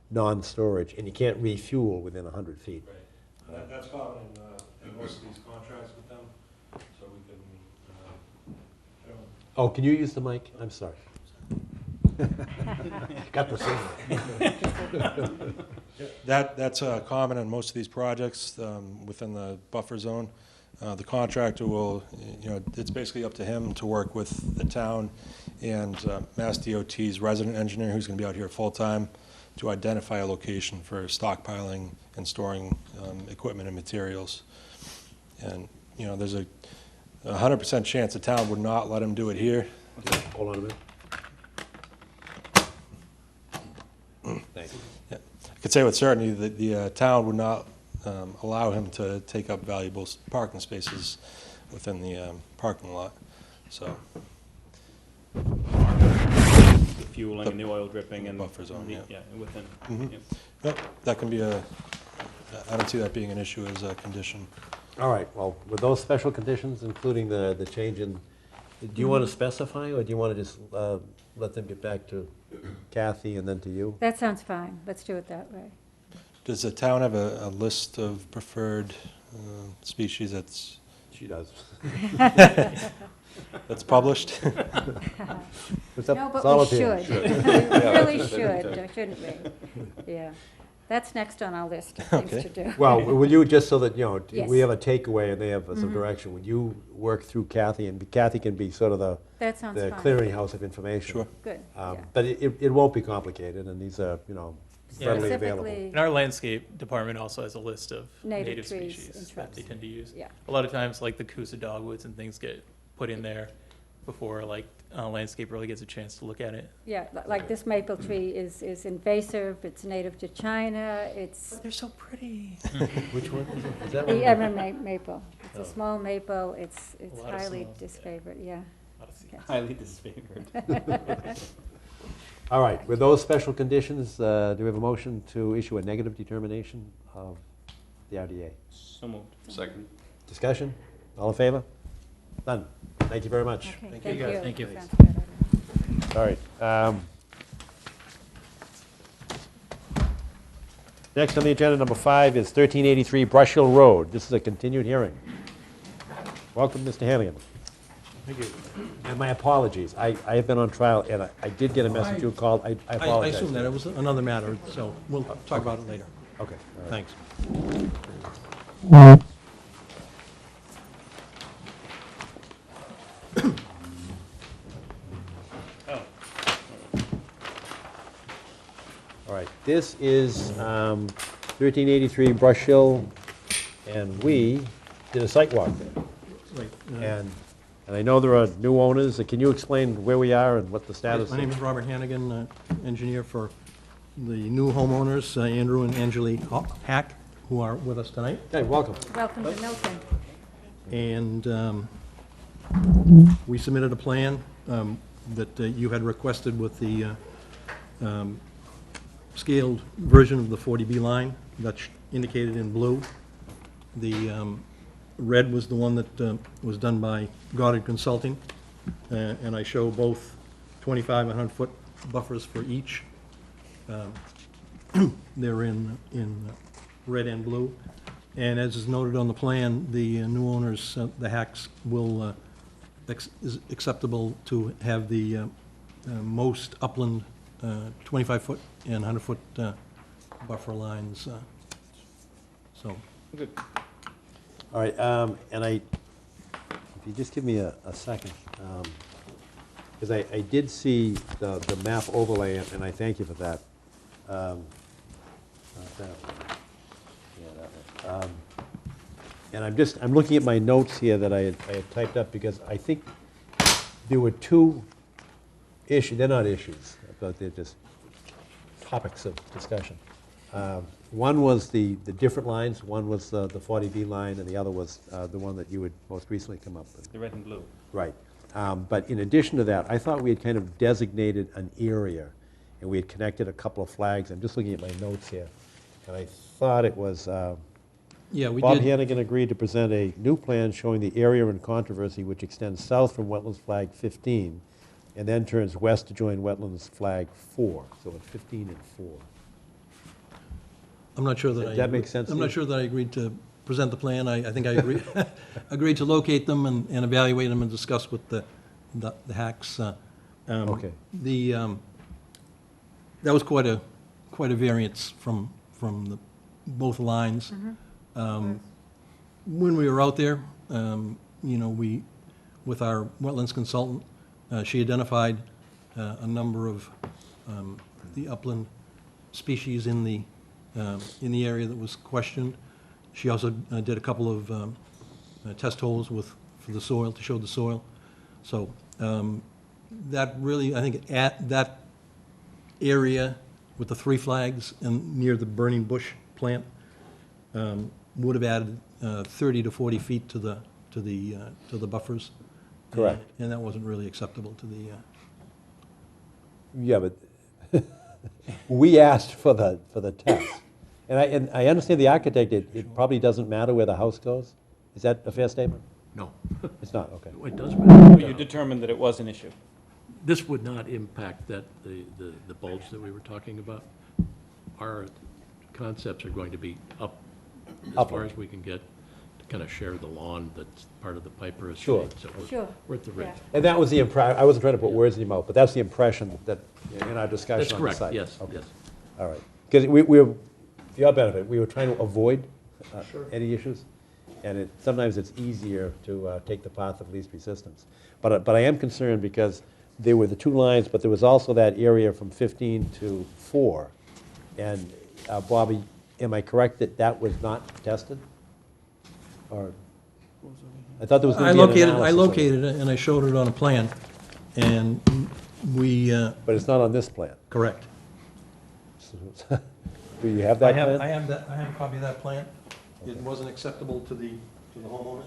non-storage, and you can't refuel within 100 feet. Right. That's common in most of these contracts with them, so we can, you know. Oh, can you use the mic? I'm sorry. Got the signal. That's common in most of these projects within the buffer zone. The contractor will, you know, it's basically up to him to work with the town and Mass DOT's resident engineer, who's going to be out here full-time, to identify a location for stockpiling and storing equipment and materials. And, you know, there's a 100% chance the town would not let him do it here. Okay, hold on a minute. Thank you. Yeah. I could say with certainty that the town would not allow him to take up valuable parking spaces within the parking lot. So, The fueling and the oil dripping and. buffer zone, yeah. Yeah, within. Mhm. Yeah. Yep, that can be I don't see that being an issue as a condition. All right, well, with those special conditions, including the change in, do you want to specify, or do you want to just let them get back to Kathy and then to you? That sounds fine. Let's do it that way. Does the town have a list of preferred species that's She does. published? It's up- No, it's but all we up here. should. We really should, shouldn't we? Yeah. That's next on our list of things Okay. to do. Well, will you, just so that, you know, Yes. we have a takeaway and they have some direction, would you work through Kathy, and Kathy can be sort of That sounds the fine. clearinghouse of information? Sure. Good, yeah. But it won't be complicated, and these are, you know, Yeah. readily available. Specifically, And our landscape department also has a list of Native native trees species and that they shrubs. tend to use. Yeah. A lot of times, like the Coosa dogwoods and things get put in there before like landscape really gets a chance to look at it. yeah, like this maple tree is invasive, it's native to China, it's They're so pretty. Which one is it? Is that the one? Everett maple. It's Oh. a small maple, it's lot of highly smells, yeah. disfavored, yeah. Highly disfavored. All right, with those special conditions, do we have a motion to issue a negative determination of the RDA? So moved. Second? Discussion? All in favor? Done. Thank you very much. Okay, Thank you, guys. Thank you. Sounds good. All right. Next on the agenda, number 5, is 1383 Brush Hill Road. This is a continued hearing. Welcome, Mr. Hannigan. Thank you. And my apologies. I have been on trial, and I did get a message you called. I I apologize. assume that it was another matter, so we'll talk about it later. Okay. all right. Thanks. All right, this is 1383 Brush Hill, and we did a site walk there. Right, And I know there are new owners. Can you explain where we are and what the status is? My name is Robert Hannigan, engineer for the new homeowners, Andrew and Angeli Hack, who are with us tonight. Okay, welcome. Welcome to Milton. And we submitted a plan that you had requested with the scaled version of the 40B line that's indicated in blue. The red was the one that was done by Goddard Consulting, and I show both 25 and 100-foot buffers for each. They're in red and blue. And as is noted on the plan, the new owners, the Hacks, will, is acceptable to have the most upland 25-foot and 100-foot buffer lines. So, Good. All right, and if you just give me a second, because I did see the map overlay, and I thank you for that. Not that one. Yeah, that one. And I'm looking at my notes here that I had typed up, because I think there were two issues, they're not issues, but they're just topics of discussion. One was the different lines, one was the 40B line, and the other was the one that you had most recently come up with. The red and blue. Right. But in addition to that, I thought we had kind of designated an area, and we had connected a couple of flags. I'm just looking at my notes here, and I thought it was yeah, we Bob did. Hannigan agreed to present a new plan showing the area in controversy, which extends south from Wetlands Flag 15, and then turns west to join Wetlands Flag 4. So it's 15 and 4. I'm not sure that I... Does that make sense to I'm you? not sure that I agreed to present the plan. I think I agreed, agreed to locate them and evaluate them and discuss with the Hacks. Okay. That was quite a variance from both lines. When we were out there, with our wetlands consultant, she identified a number of the upland species in the area that was questioned. She also did a couple of test holes for the soil, to show the soil. So that really, I think, at that area with the 3 flags and near the burning bush plant would have added 30 to 40 feet to the buffers. Correct. And that wasn't really acceptable to the. Yeah, but we asked for the test. And I understand the architect, it probably doesn't matter where the house goes? Is that a fair statement? No, It's not, okay. it does matter. You determined that it was an issue. This would not impact the bulge that we were talking about. Our concepts are going to be up as far Upward. as we can get to kind of share the lawn that's part of the Piper estate. Sure. So Sure. we're at the ridge. Yeah. And that was the I wasn't trying to put words in your mouth, but that's the impression that, in our discussion That's on the correct, site. yes, Okay. yes. All right. Because we were, for your benefit, we were trying to avoid any issues, and sometimes it's easier to take the path of least resistance. But I am concerned because there were the 2 lines, but there was also that area from 15 to 4. And Bobby, am I correct that that was not tested? Or, I thought there was I going to be an located, I analysis of it. located it and I showed it on a plan, and we, But it's not on this plan. correct. Do you have I that have, plan? I have that, I have a copy of that plan. It wasn't acceptable to the homeowners.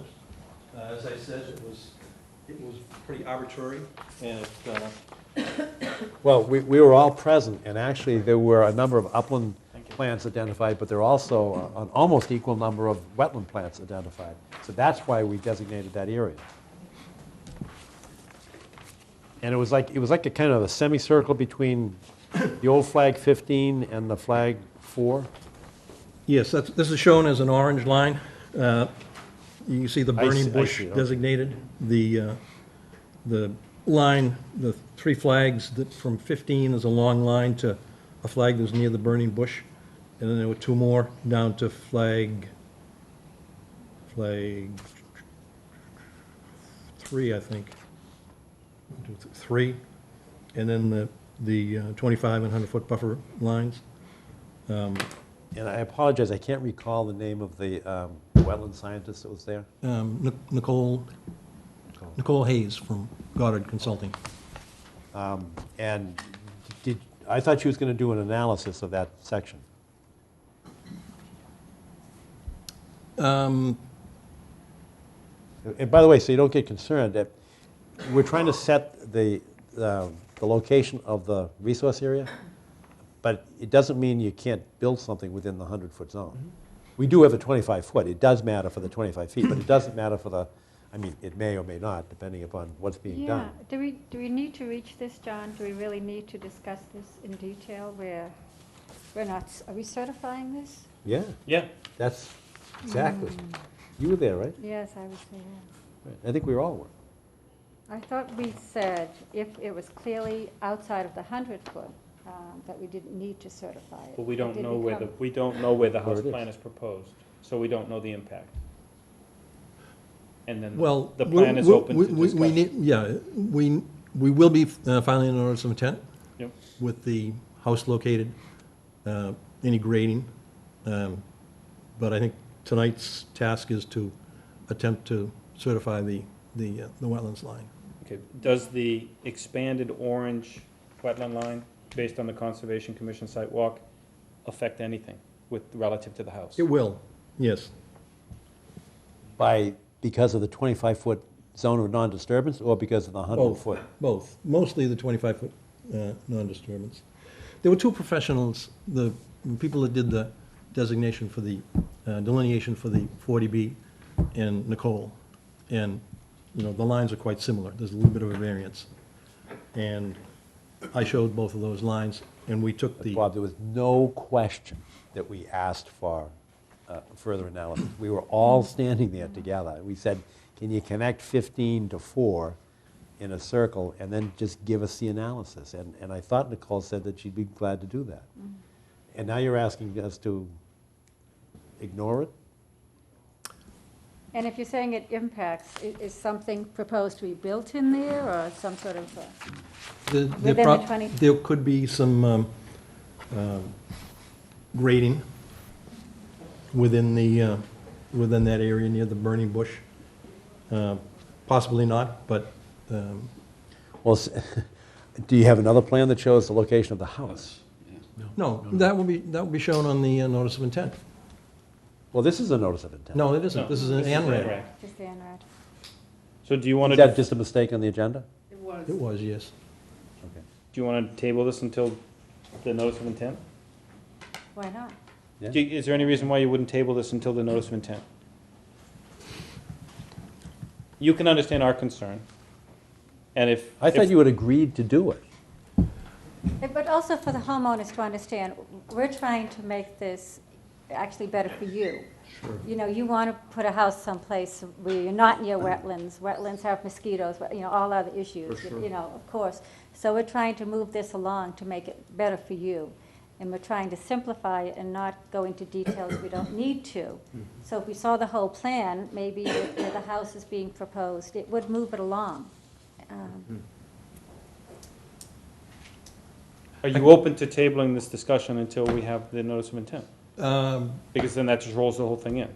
As I said, it was pretty arbitrary, and Well, we were all present, and actually, there were a number of upland plants identified, but there are also an almost equal number of wetland plants identified. So that's why we designated that area. And it was like a kind of a semicircle between the old flag 15 and the flag 4. yes, this is shown as an orange line. You can see the I see- burning I bush see, okay. designated. The line, the 3 flags that from 15 is a long line to a flag that was near the burning bush. And then there were 2 more down to flag 3, I think. 1, 2, 3. And then the 25 and 100-foot buffer lines. And I apologize, I can't recall the name of the wetland scientist that was there. Nicole Hayes from Goddard Consulting. And I thought she was going to do an analysis of that section. Um, And by the way, so you don't get concerned, that we're trying to set the location of the resource area, but it doesn't mean you can't build something within the 100-foot zone. We do have a 25-foot. It does matter for the 25 feet, but it doesn't matter for the, I mean, it may or may not, depending upon what's being Yeah, done. do we need to reach this, John? Do we really need to discuss this in detail? We're not, are we certifying this? Yeah, Yeah, that's exactly. You were there, right? Yes, I was there. Right. I think we all were. I thought we said if it was clearly outside of the 100-foot, that we didn't need to certify it. but we Or don't did know where the, come- we don't know where the Where house it is. plan is proposed, so we don't know the impact. And then Well, the plan is open to we discussion. need, yeah, we will be filing a notice of intent Yep. with the house located, any grading. But I think tonight's task is to attempt to certify the wetlands line. Okay, does the expanded orange wetland line, based on the Conservation Commission site walk, affect anything with, relative to the house? It will, yes. Because of the 25-foot zone of non-disturbance, or because of the 100-foot? Both. Mostly the 25-foot non-disturbance. There were two professionals, the people that did the designation for the delineation for the 40B, and Nicole. And, you know, the lines are quite similar. There's a little bit of a variance. And I showed both of those lines, and we took the... Bob, there was no question that we asked for further analysis. We were all standing there together. We said, can you connect 15 to 4 in a circle and then just give us the analysis? And I thought Nicole said that she'd be glad to do that. And now you're asking us to ignore it? And if you're saying it impacts, is something proposed to be built in there, or some sort of, within the 20? There could be some grading within the, within that area near the burning bush. Possibly not, but, Well, do you have another plan that shows the location of the house? no, that will be shown on the notice of intent. Well, this is a notice of intent. No, it isn't. No, This is an ANRAD. Just the ANRAD? So do you want Is to, that just a mistake on the agenda? It was, yes. Okay. do you want to table this until the notice of intent? Why not? Yeah. Is there any reason why you wouldn't table this until the notice of intent? You can understand our concern, and if... I thought you had agreed to do it. But also for the homeowners to understand, we're trying to make this actually better for you. You know, you want to put a house someplace where you're not near wetlands. Wetlands have mosquitoes, you know, all other issues, you know, of course. So we're trying to move this along to make it better for you. And we're trying to simplify it and not go into details we don't need to. So if we saw the whole plan, maybe where the house is being proposed, it would move it along. Are you open to tabling this discussion until we have the notice of intent? Um, Because then that just rolls the whole thing in.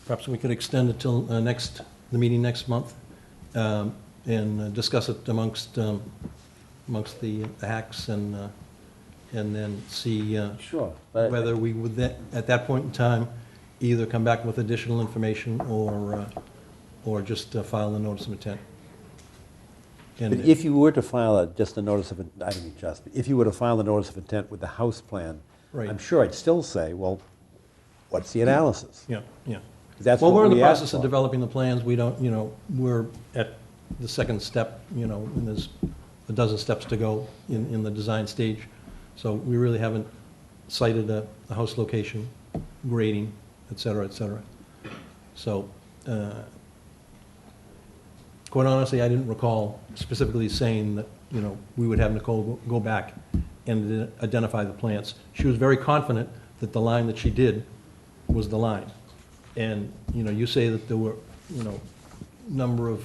Perhaps we could extend it till the meeting next month, and discuss it amongst the hacks, and then see Sure. But whether we would, at that point in time, either come back with additional information or just file the notice of intent. But And if you were to file just a notice of, I don't mean just, but if you were to file the notice of intent with the house plan, Right. I'm sure I'd still say, well, what's the analysis? Yeah, yeah. 'Cause that's Well, what we're in the we asked process of for. developing the plans. We don't, you know, we're at the second step, you know, and there's a dozen steps to go in the design stage. So we really haven't cited a house location, grading, et cetera, et cetera. So, quite honestly, I didn't recall specifically saying that, you know, we would have Nicole go back and identify the plants. She was very confident that the line that she did was the line. And, you know, you say that there were, you know, number of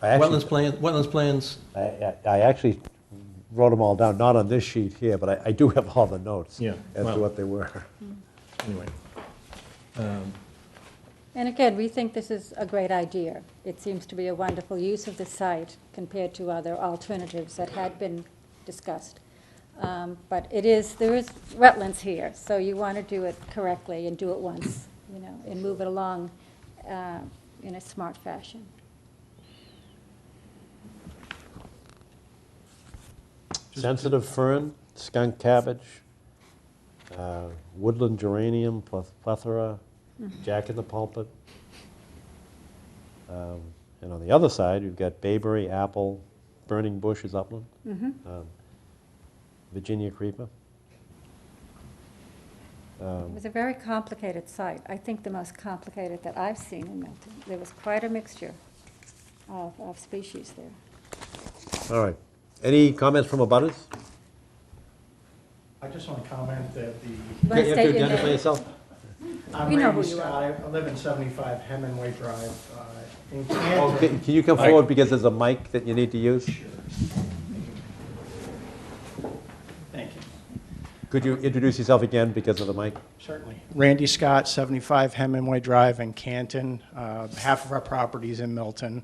wetlands plans. I actually wrote them all down, not on this sheet here, but I do have all the notes Yeah, as well. to what they were. Anyway. And again, we think this is a great idea. It seems to be a wonderful use of the site compared to other alternatives that had been discussed. But there is wetlands here, so you want to do it correctly and do it once, and move it along in a smart fashion. Sensitive fern, skunk cabbage, woodland geranium, plethora, jack in the pulpit. And on the other side, you've got bayberry, apple, burning bush is upland, Virginia creeper. It was a very complicated site. I think the most complicated that I've seen in Milton. There was quite a mixture of species there. All right. Any comments from abutters? I just want to comment that the, You want to You have state to your identify name? yourself. I'm We know Randy who you Scott. are. I live in 75 Hemingway Drive in Oh, Canton. can you come forward because there's a mic that you need to use? Thank you. Could you introduce yourself again because of the mic? Certainly. Randy Scott, 75 Hemingway Drive in Canton. Half of our property is in Milton,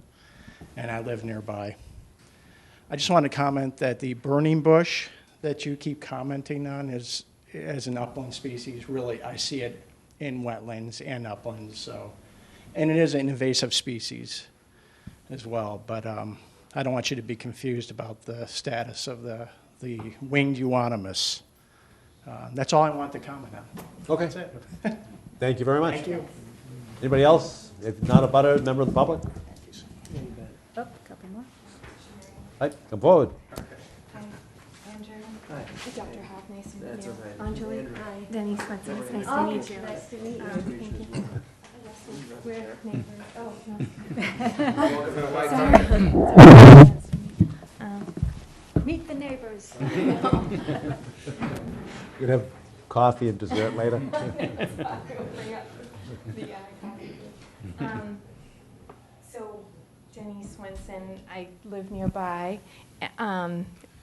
and I live nearby. I just want to comment that the burning bush that you keep commenting on is, as an upland species, really, I see it in wetlands and uplands, so. And it is an invasive species as well, but I don't want you to be confused about the status of the winged euonymus. That's all I want to comment on. Okay. That's it. Thank you very much. Thank you. Anybody else? If not a butter, member of the public? Oh, a couple more. Right, come forward. Dr. Hoff, nice to meet you. Anjali, hi. Denise Swenson, it's nice to meet you. Nice to meet you. Thank you. We're neighbors. Oh, no. Meet the neighbors. You can have coffee and dessert later. So, Jenny Swenson, I live nearby.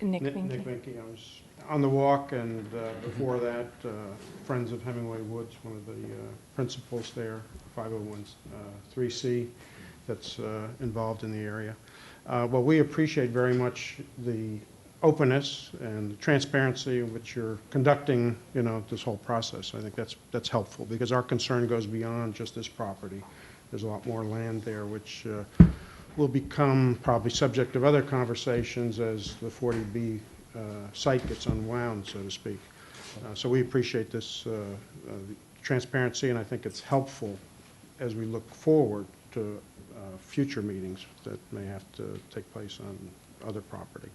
Nick Winky. Nick Winky, I was on the walk, and before that, Friends of Hemingway Woods, one of the principals there, 501(c) that's involved in the area. Well, we appreciate very much the openness and the transparency in which you're conducting, this whole process. I think that's helpful, because our concern goes beyond just this property. There's a lot more land there, which will become probably subject of other conversations as the 40B site gets unwound, so to speak. So we appreciate this transparency, and I think it's helpful as we look forward to future meetings that may have to take place on other property.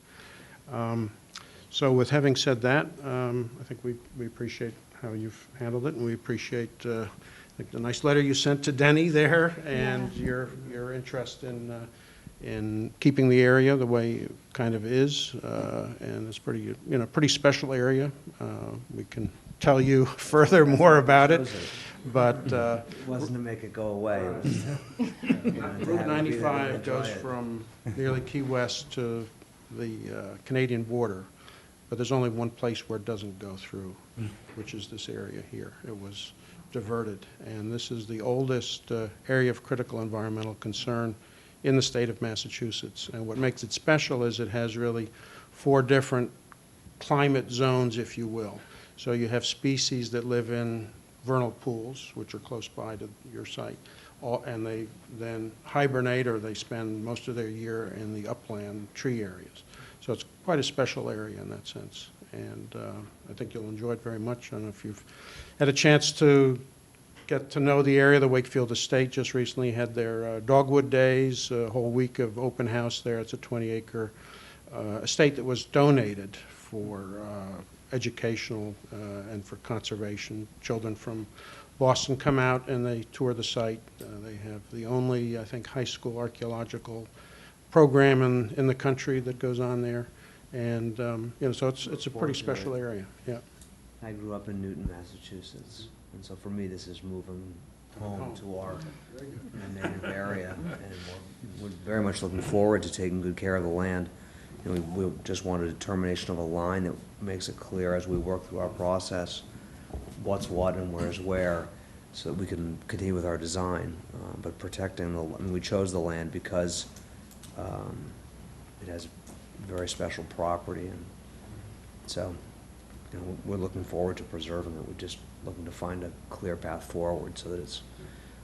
So with having said that, I think we appreciate how you've handled it, and we appreciate the nice letter you sent to Denny there, and your interest in keeping the area the way it kind of is, and it's pretty special area. We can tell you further more about it, but it wasn't to make it go away. It was Route 95 goes from nearly Key West to the Canadian border, but there's only one place where it doesn't go through, which is this area here. It was diverted, and this is the oldest area of critical environmental concern in the state of Massachusetts. And what makes it special is it has really 4 different climate zones, if you will. So you have species that live in vernal pools, which are close by to your site, and they then hibernate, or they spend most of their year in the upland tree areas. So it's quite a special area in that sense, and I think you'll enjoy it very much. I don't know if you've had a chance to get to know the area. The Wakefield Estate just recently had their Dogwood Days, a whole week of open house there. It's a 20-acre estate that was donated for educational and for conservation. Children from Boston come out and they tour the site. They have the only, I think, high school archaeological program in the country that goes on there, and so it's a pretty special area. Yeah. I grew up in Newton, Massachusetts, and so for me, this is moving home to our native area, and we're very much looking forward to taking good care of the land. And we just want a determination of a line that makes it clear as we work through our process what's what and where's where, so that we can continue with our design. But protecting we chose the land because it has very special property, and So, you know, we're looking forward to preserving it. We're just looking to find a clear path forward so that it's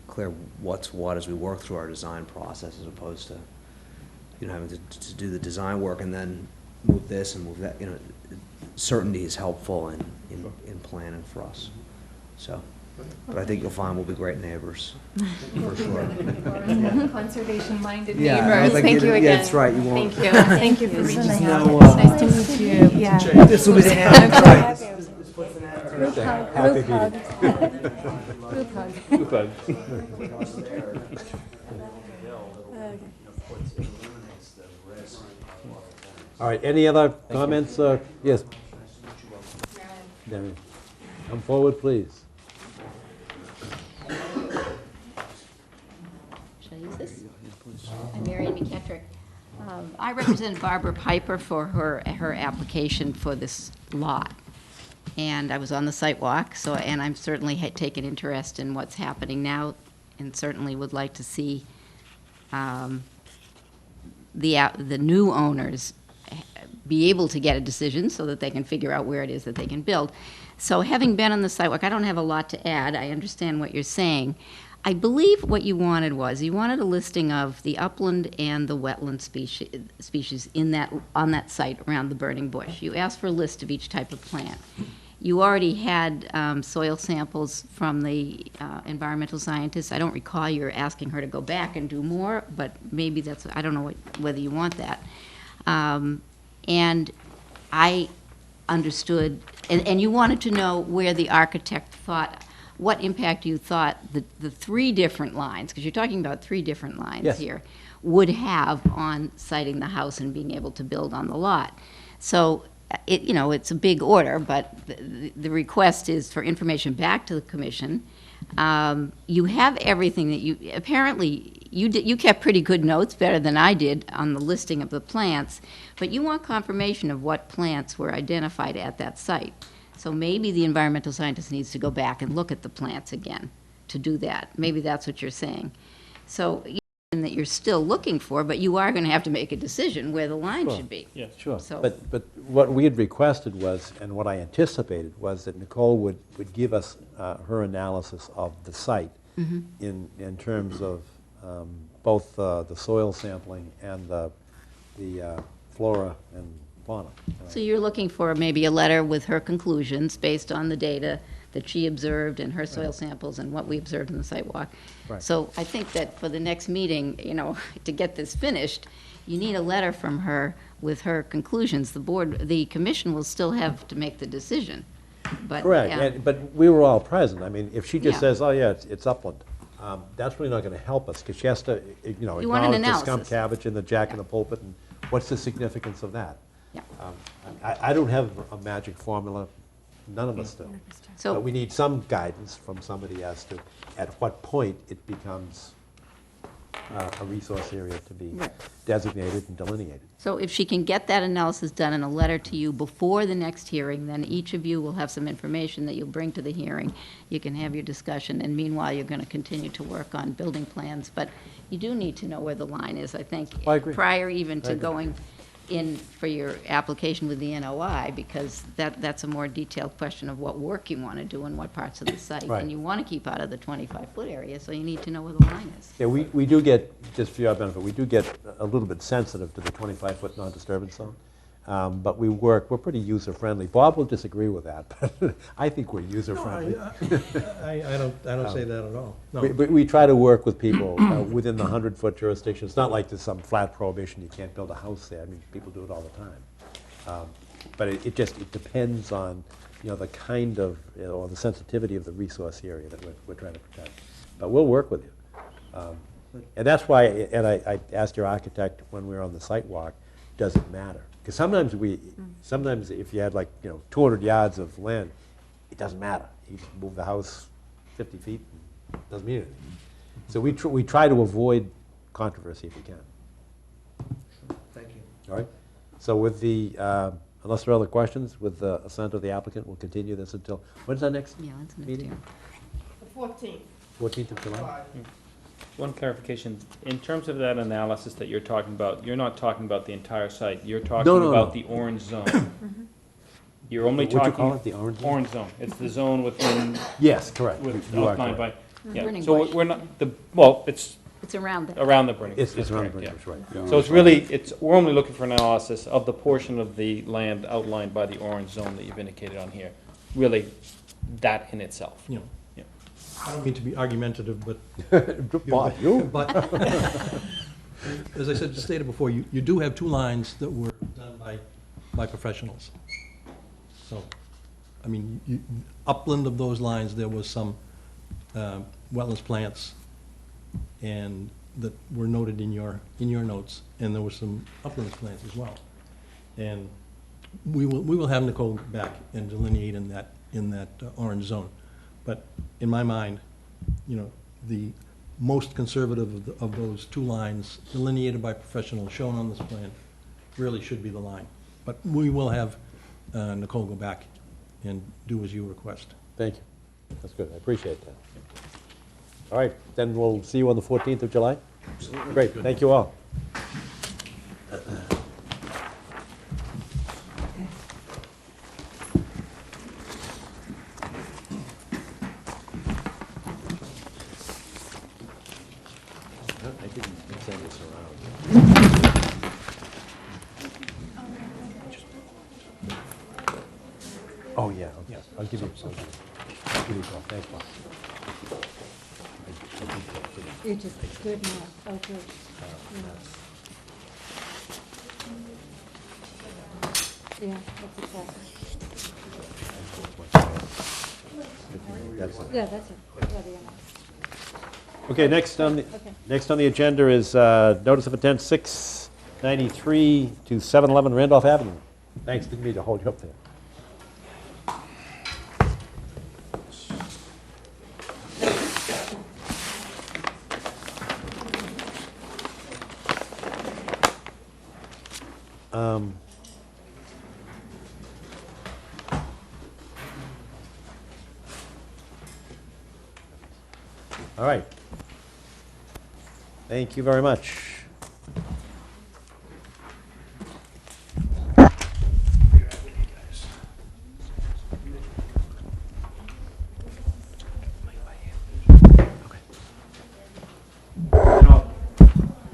clear what's what as we work through our design process, as opposed to, you know, having to do the design work and then move this and move that. You know, certainty is helpful in planning for us. So, but I think you'll find we'll be great neighbors, for sure. Conservation-minded Yeah, I neighbors. think Thank you- you yeah, again. that's right, you won't- Thank you. Thank you for This is reaching nice. out. No, It's nice to meet you. Yeah. This will be the I'm hand. so happy I was able to- Group hug, Happy group hug. Group hug. All right, any other comments? Yes. Darren, come forward, please. Should I use this? I'm Mary Ann McKettrick. I represent Barbara Piper for her application for this lot. And I was on the site walk, and I'm certainly taken interest in what's happening now, and certainly would like to see the new owners be able to get a decision so that they can figure out where it is that they can build. So having been on the sidewalk, I don't have a lot to add. I understand what you're saying. I believe what you wanted was, you wanted a listing of the upland and the wetland species on that site around the burning bush. You asked for a list of each type of plant. You already had soil samples from the environmental scientist. I don't recall you're asking her to go back and do more, but maybe that's, I don't know whether you want that. And I understood, and you wanted to know where the architect thought, what impact you thought the three different lines, because you're talking about three different lines here, would have on siting the house and being able to build on the lot. So, it's a big order, but the request is for information back to the commission. You have everything that apparently, you kept pretty good notes, better than I did, on the listing of the plants, but you want confirmation of what plants were identified at that site. So maybe the environmental scientist needs to go back and look at the plants again to do that. Maybe that's what you're saying. So, that you're still looking for, but you are going to have to make a decision where the line should be. Yeah, sure. So- But what we had requested was, and what I anticipated, was that Nicole would give us her analysis of the site in terms of both the soil sampling and the flora and fauna. So you're looking for maybe a letter with her conclusions based on the data that she observed and her soil samples and what we observed in the site walk. Right. So I think that for the next meeting, to get this finished, you need a letter from her with her conclusions. The commission will still have to make the decision. But, Correct, yeah. but we were all present. I mean, if she just Yeah. says, oh, yeah, it's upland, that's really not going to help us, because she has to, You want an acknowledge the skunk analysis. cabbage and the jack in the pulpit, and what's the significance of that? Yeah. I don't have a magic formula, none of us do. So- But we need some guidance from somebody as to at what point it becomes a resource area to be Right. designated and delineated. So if she can get that analysis done in a letter to you before the next hearing, then each of you will have some information that you'll bring to the hearing. You can have your discussion, and meanwhile, you're going to continue to work on building plans. But you do need to know where the line is, I think. I agree. Prior even I to agree. going in for your application with the NOI, because that's a more detailed question of what work you want to do in what parts of the site. Right. And you want to keep out of the 25-foot area, so you need to know where the line is. Yeah, we do get, just for your benefit, we do get a little bit sensitive to the 25-foot non-disturbance zone. But we're pretty user-friendly. Bob will disagree with that, but I think we're user-friendly. I don't say that at all. No. We try to work with people within the 100-foot jurisdiction. It's not like there's some flat prohibition, you can't build a house there. I mean, people do it all the time. But it depends on, the kind of, or the sensitivity of the resource area that we're trying to protect. But we'll work with you. And that's why, and I asked your architect when we were on the site walk, does it matter? Because sometimes if you had 200 yards of land, it doesn't matter. You just move the house 50 feet, and it doesn't mean anything. So we try to avoid controversy if we can. Thank you. All right? So with unless there are other questions, with the assent of the applicant, we'll continue this until, when's our next Yeah, that's next meeting? year. The 14th. 14th of July? One clarification, in terms of that analysis that you're talking about, you're not talking about the entire site, you're talking No, no, about no. the orange zone. You're only What'd talking. you call it, the orange zone? Orange zone. It's the zone within. Yes, correct. With You are outlined by, correct. yeah. Burning So bush. we're not, well, it's It's around there. around the burning. It's That's around the correct, burning yeah. bush, right. So it's really, we're only looking for an analysis of the portion of the land outlined by the orange zone that you've indicated on here. Really, that in itself. You know, Yeah. I don't mean to be argumentative, but. Bob, you? But, as I said, stated before, you do have two lines that were done by professionals. So, I mean, upland of those lines, there was some wetlands plants and that were noted in your notes, and there were some uplands plants as well. And we will have Nicole back and delineate in that orange zone. But in my mind, you know, the most conservative of those two lines delineated by professionals shown on this plan really should be the line. But we will have Nicole go back and do as you request. Thank you. That's good. I appreciate that. All right, then we'll see you on the 14th of July? Absolutely. Great. Thank you all. I didn't send this around. Oh, yeah, okay. I'll give you a call. Thanks, Bob. You're just good enough. Oh, good. Yeah, that's exactly. That's it. Yeah, that's it. Yeah, the Okay, next on the, Okay. next on the agenda is notice of intent 693 to 711 Randolph Avenue. Thanks, didn't mean to hold you up there. All right. Thank you very much.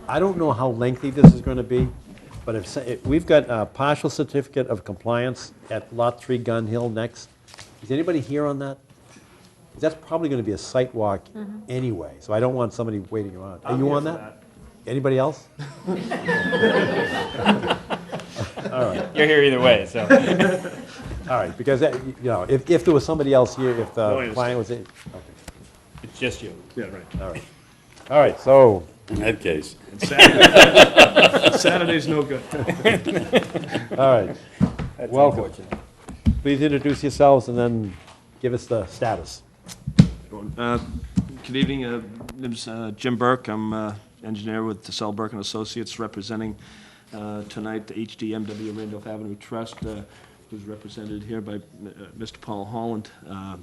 I don't know how lengthy this is going to be, but if we've got a partial certificate of compliance at Lot 3 Gun Hill next. Is anybody here on that? That's probably going to be a site walk anyway, so I don't want somebody waiting around. Are you on that? Anybody else? All right. You're here either way, so. All right, because, you know, if there was somebody else here, if No, I the client was, okay. It's just you. Yeah, right. All right. All right, so, In that case. Saturday's no good. all right. Welcome. Please introduce yourselves and then give us the status. Good evening, name's Jim Burke. I'm engineer with DeSalle Burke and Associates, representing tonight the HDMW Randolph Avenue Trust, who's represented here by Mr. Paul Holland,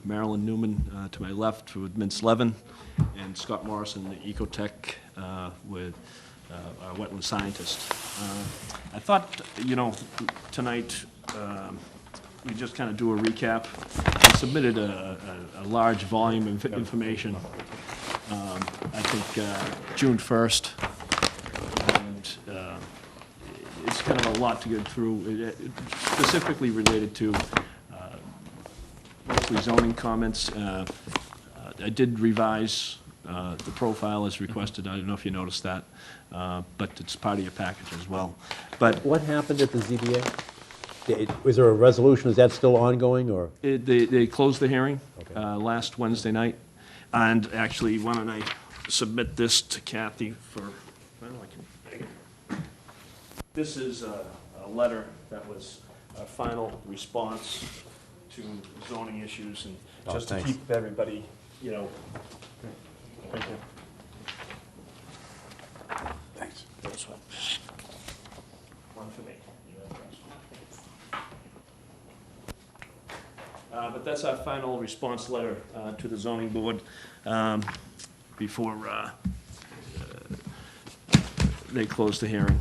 Marilyn Newman to my left with Mintz Levin, and Scott Morrison, the Ecotech with our wetland scientist. I thought, you know, tonight we just kind of do a recap. We submitted a large volume of information, I think June 1st, and it's kind of a lot to get through, specifically related to mostly zoning comments. I did revise the profile as requested. I don't know if you noticed that, but it's part of your package as well. But What happened at the ZBA? Was there a resolution? Is that still ongoing, or? They closed the hearing Okay. last Wednesday night, and actually, why don't I submit this to Kathy for, well, I can, this is a letter that was a final response to zoning issues, and just to thanks. keep everybody, you know. Right there. Thanks. This one. One for me. You have the rest. But that's our final response letter to the zoning board before they close the hearing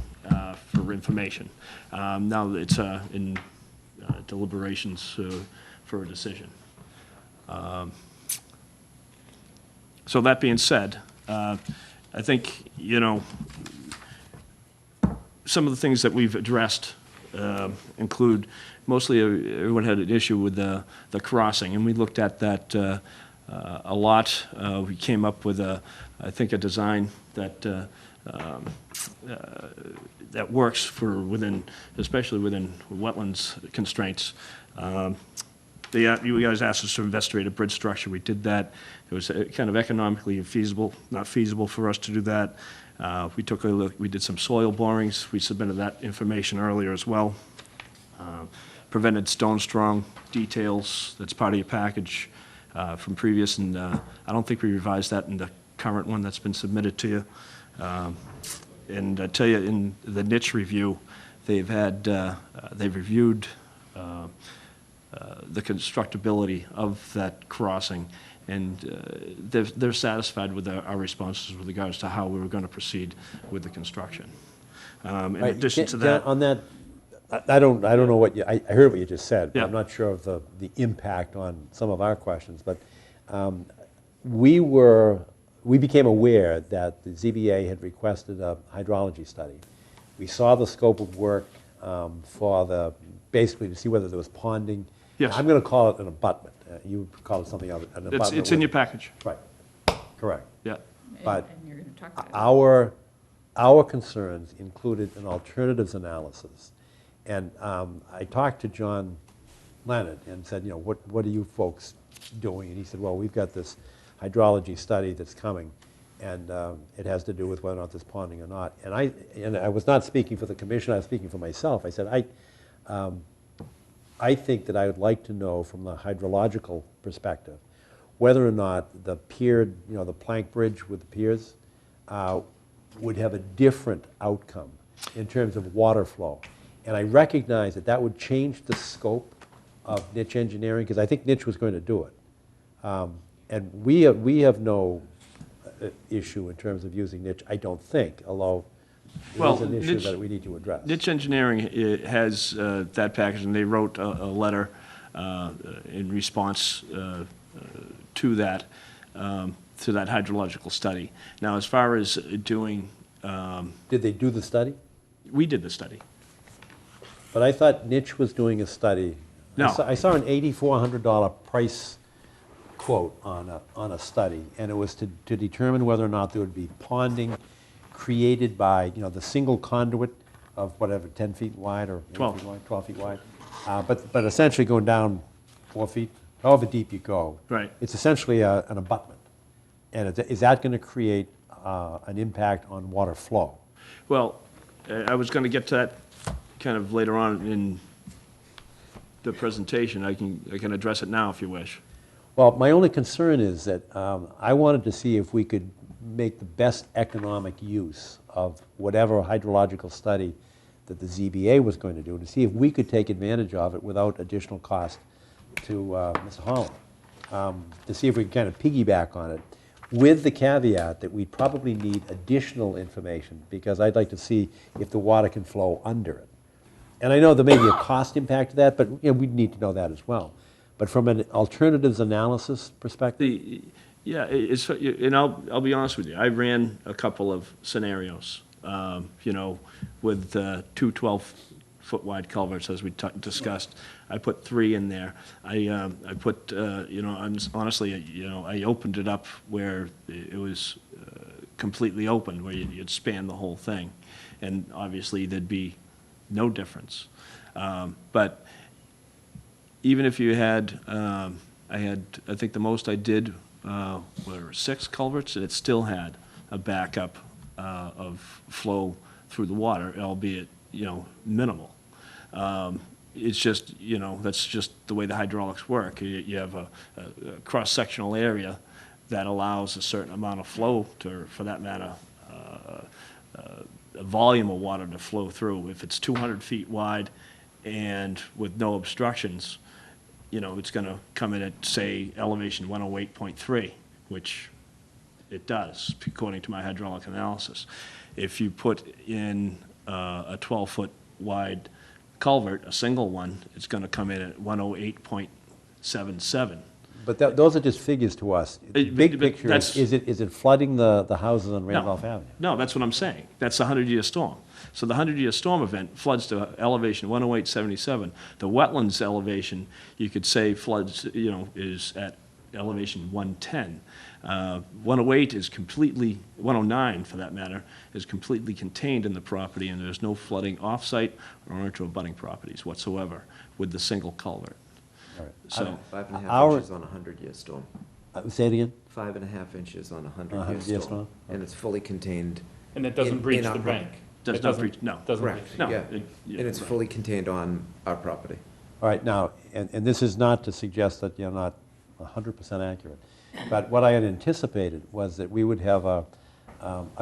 for information. Now it's in deliberations for a decision. So that being said, I think, some of the things that we've addressed include, mostly everyone had an issue with the crossing, and we looked at that a lot. We came up with, I think, a design that that works for especially within wetlands constraints. You guys asked us to investigate a bridge structure. We did that. It was kind of economically not feasible for us to do that. We took a look. We did some soil borings. We submitted that information earlier as well. Prevented stone strong details. That's part of your package from previous, and I don't think we revised that in the current one that's been submitted to you. And I tell you, in the niche review, they've reviewed the constructability of that crossing, and they're satisfied with our responses with regards to how we were going to proceed with the construction. In addition to that, on that, I don't know what I heard what you just said, but Yeah. I'm not sure of the impact on some of our questions. But we became aware that the ZBA had requested a hydrology study. We saw the scope of work basically to see whether there was ponding. Yes. I'm going to call it an abutment. You would call it something else. An abutment. it's in your package. Right. Correct. Yeah. But And you're going to talk about it. our concerns included an alternatives analysis. And I talked to John Leonard and said, what are you folks doing? And he said, well, we've got this hydrology study that's coming, and it has to do with whether or not there's ponding or not. And I was not speaking for the commission, I was speaking for myself. I said, I think that I would like to know from the hydrological perspective whether or not the pier, the plank bridge with the piers, would have a different outcome in terms of water flow. And I recognize that that would change the scope of niche engineering, because I think niche was going to do it. And we have no issue in terms of using niche, I don't think, although it is an issue that we need to address. Niche Engineering has that package, and they wrote a letter in response to that hydrological study. Now, as far as doing... Did they do the study? We did the study. But I thought niche was doing a study. No. I saw an $8,400 price quote on a study, and it was to determine whether or not there would be ponding created by, the single conduit of whatever, 10 feet wide or 12. 12 feet wide. But essentially going down 4 feet, however deep you go. Right. It's essentially an abutment. And is that going to create an impact on water flow? Well, I was going to get to that kind of later on in the presentation. I can address it now if you wish. Well, my only concern is that I wanted to see if we could make the best economic use of whatever hydrological study that the ZBA was going to do, to see if we could take advantage of it without additional cost to Mr. Holland, to see if we can kind of piggyback on it, with the caveat that we probably need additional information, because I'd like to see if the water can flow under it. And I know there may be a cost impact to that, but we'd need to know that as well. But from an alternatives analysis perspective? And I'll be honest with you. I ran a couple of scenarios, with 2 12-foot wide culverts, as we discussed. I put 3 in there. I put, honestly, I opened it up where it was completely open, where you'd span the whole thing. And obviously, there'd be no difference. But even if you had, I think the most I did were 6 culverts, and it still had a backup of flow through the water, albeit, minimal. It's just, that's just the way the hydraulics work. You have a cross-sectional area that allows a certain amount of flow for that matter, a volume of water to flow through. If it's 200 feet wide and with no obstructions, it's going to come in at, say, elevation 108.3, which it does, according to my hydraulic analysis. If you put in a 12-foot wide culvert, a single one, it's gonna come in at 108.77. But those are just figures to us. But Big picture, that's- is it flooding the houses on Randolph Avenue? No, that's what I'm saying. That's the 100-year storm. So the 100-year storm event floods to elevation 108.77. The wetlands elevation, you could say floods, is at elevation 110. 108 is completely, 109 for that matter, is completely contained in the property, and there's no flooding off-site or into abutting properties whatsoever with the single culvert. All right. So, 5.5 inches on a 100-year storm. Say it again? 5.5 inches on a 100-year 100-year storm. storm? And it's fully contained. And it doesn't breach the bank. does not breach, no. Doesn't Correct, breach. No. yeah. it- yeah, And it's right. fully contained on our property. All right, now, and this is not to suggest that you're not 100% accurate, but what I had anticipated was that we would have a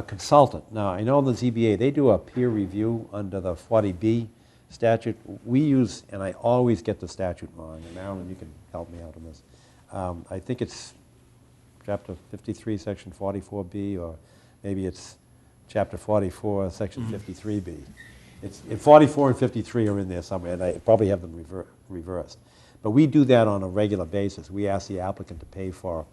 consultant. Now, I know the ZBA, they do a peer review under the 40B statute. We use, and I always get the statute wrong, and Marilyn, you can help me out on this. I think it's Chapter 53, Section 44B, or maybe it's Chapter 44, Section 53B. It's 44 and 53 are in there somewhere, and I probably have them reversed. But we do that on a regular basis. We ask the applicant to pay for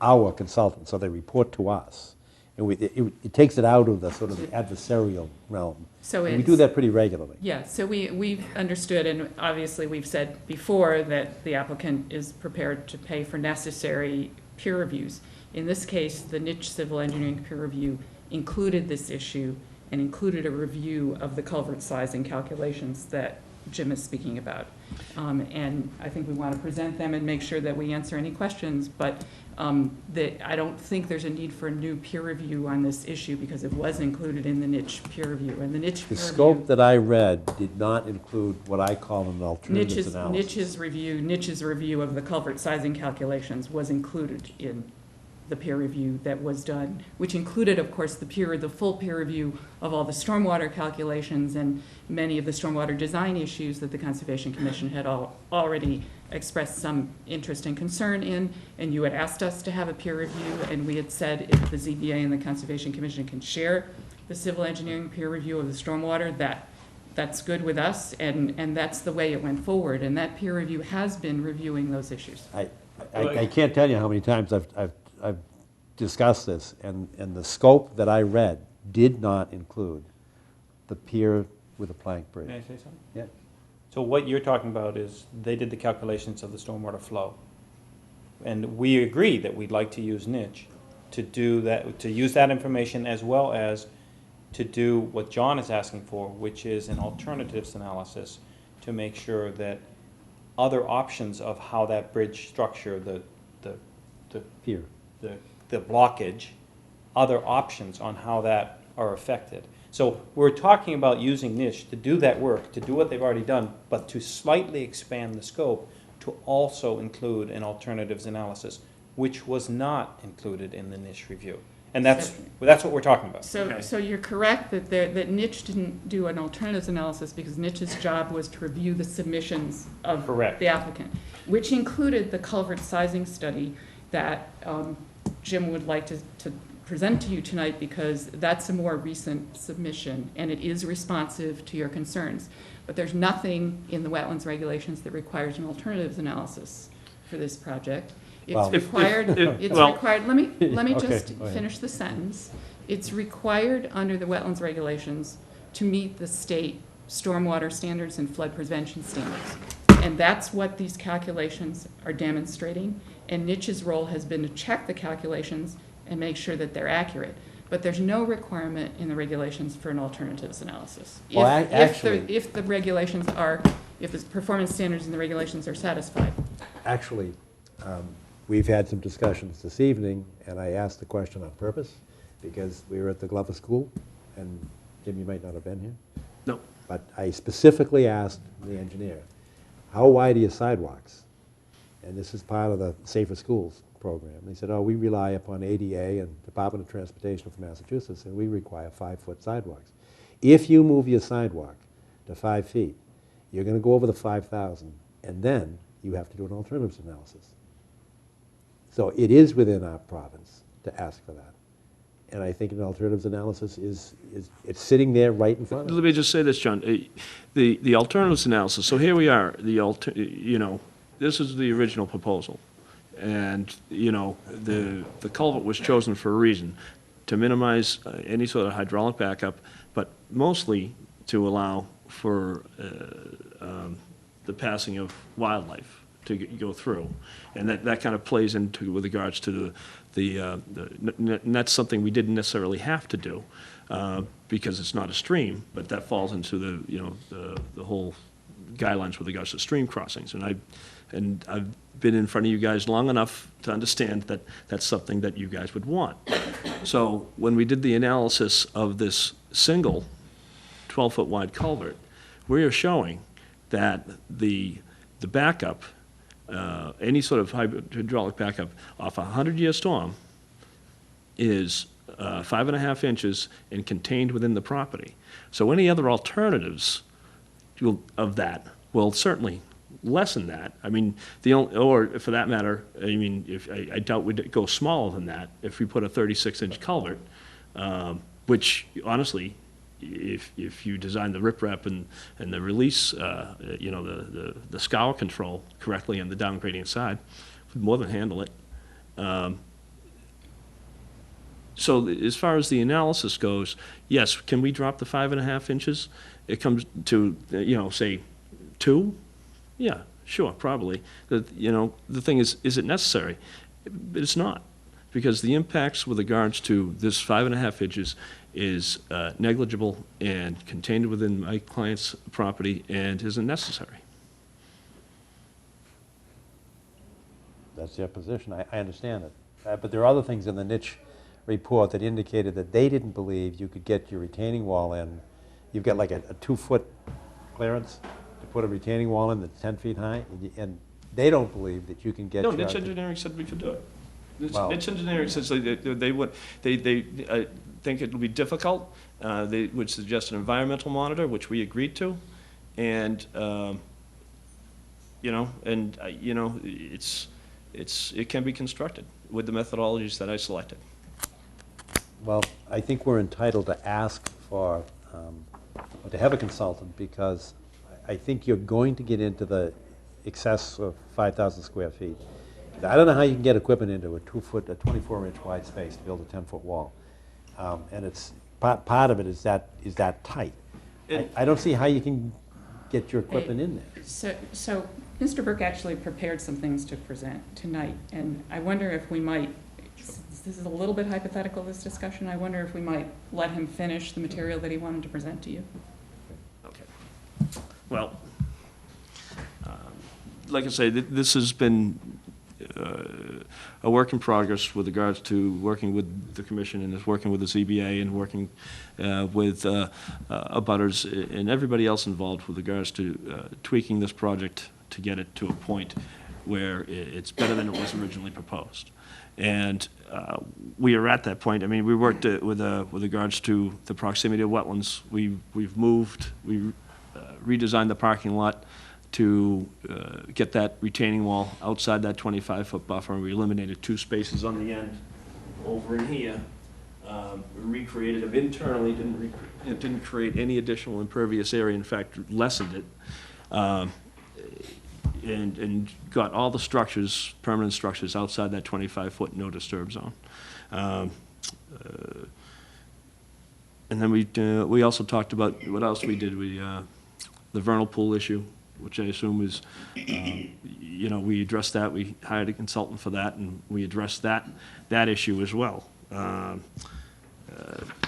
our consultant, so they report to us. And it takes it out of the sort of the adversarial realm. So and we do that pretty regularly. Yeah, so we've understood, and obviously we've said before that the applicant is prepared to pay for necessary peer reviews. In this case, the niche civil engineering peer review included this issue and included a review of the culvert sizing calculations that Jim is speaking about. And I think we want to present them and make sure that we answer any questions, but I don't think there's a need for a new peer review on this issue because it was included in the niche peer review. And the niche The peer scope that I read did not include what I call an alternatives analysis. Niche's review of the culvert sizing calculations was included in the peer review that was done, which included, of course, the full peer review of all the stormwater calculations and many of the stormwater design issues that the Conservation Commission had already expressed some interest and concern in, and you had asked us to have a peer review, and we had said if the ZBA and the Conservation Commission can share the civil engineering peer review of the stormwater, that's good with us, and that's the way it went forward, and that peer review has been reviewing those issues. I can't tell you how many times I've discussed this, and the scope that I read did not include the pier with a plank bridge. May I say something? Yeah. So what you're talking about is they did the calculations of the stormwater flow. And we agree that we'd like to use niche to do that, to use that information as well as to do what John is asking for, which is an alternatives analysis to make sure that other options of how that bridge structure, the pier, the blockage, other options on how that are affected. So we're talking about using niche to do that work, to do what they've already done, but to slightly expand the scope to also include an alternatives analysis, which was not included in the niche review. And that's what we're talking about. So you're correct that Niche didn't do an alternatives analysis because Niche's job was to review the submissions of the applicant, which included the culvert sizing study that Jim would like to present to you tonight because that's a more recent submission and it is responsive to your concerns. But there's nothing in the wetlands regulations that requires an alternatives analysis for this project. It's required, let me just finish the sentence. It's required under the wetlands regulations to meet the state stormwater standards and flood prevention standards. And that's what these calculations are demonstrating. And Niche's role has been to check the calculations and make sure that they're accurate. But there's no requirement in the regulations for an alternatives analysis. Well, If the regulations are, if the performance standards and the regulations are satisfied. Actually, we've had some discussions this evening, and I asked the question on purpose because we were at the Glover School, and Jim, you might not have been here. No. But I specifically asked the engineer, how wide are your sidewalks? And this is part of the Safer Schools program. They said, oh, we rely upon ADA and Department of Transportation of Massachusetts, and we require 5-foot sidewalks. If you move your sidewalk to 5 feet, you're going to go over the 5,000, and then you have to do an alternatives analysis. So it is within our province to ask for that. and I think an alternatives analysis is it's sitting there right in front of us. Let me just say this, John. The alternatives analysis, so here we are, this is the original proposal. And, the culvert was chosen for a reason, to minimize any sort of hydraulic backup, but mostly to allow for the passing of wildlife to go through. And that kind of plays into with regards to and that's something we didn't necessarily have to do because it's not a stream, but that falls into the whole guidelines with regards to stream crossings. And I've been in front of you guys long enough to understand that that's something that you guys would want. So when we did the analysis of this single 12-foot wide culvert, we are showing that the backup, any sort of hydraulic backup off a 100-year storm is 5.5 inches and contained within the property. So any other alternatives of that will certainly lessen that. I mean, or for that matter, I doubt we'd go smaller than that if we put a 36-inch culvert, which honestly, if you design the riprap and the release, the scour control correctly on the down gradient side, would more than handle it. So as far as the analysis goes, yes, can we drop the 5.5 inches? It comes to, say 2? Yeah, sure, probably. The thing is it necessary? It's not, because the impacts with regards to this 5.5 inches is negligible and contained within my client's property and isn't necessary. That's their position. I understand it. But there are other things in the niche report that indicated that they didn't believe you could get your retaining wall in. You've got like a 2-foot clearance to put a retaining wall in that's 10 feet high, and they don't believe that you can get. No, niche engineering said we could do it. Niche engineering says they think it'll be difficult. They would suggest an environmental monitor, which we agreed to, and it can be constructed with the methodologies that I selected. Well, I think we're entitled to ask for, to have a consultant, because I think you're going to get into the excess of 5,000 square feet. I don't know how you can get equipment into a 24-inch wide space to build a 10-foot wall. And it's, part of it is that tight. I don't see how you can get your equipment in there. So Mr. Burke actually prepared some things to present tonight, and I wonder if we might, this is a little bit hypothetical, this discussion, I wonder if we might let him finish the material that he wanted to present to you. Okay. Well, like I say, this has been a work in progress with regards to working with the commission and working with the ZBA and working with abutters and everybody else involved with regards to tweaking this project to get it to a point where it's better than it was originally proposed. And we are at that point. I mean, we worked with regards to the proximity of wetlands. We redesigned the parking lot to get that retaining wall outside that 25-foot buffer, and we eliminated 2 spaces on the end over in here. We recreated them internally, didn't create any additional impervious area, in fact, lessened it. And got all the structures, permanent structures, outside that 25-foot no disturb zone. And then we also talked about what else we did. The vernal pool issue, which I assume is, we addressed that. We hired a consultant for that, and we addressed that issue as well.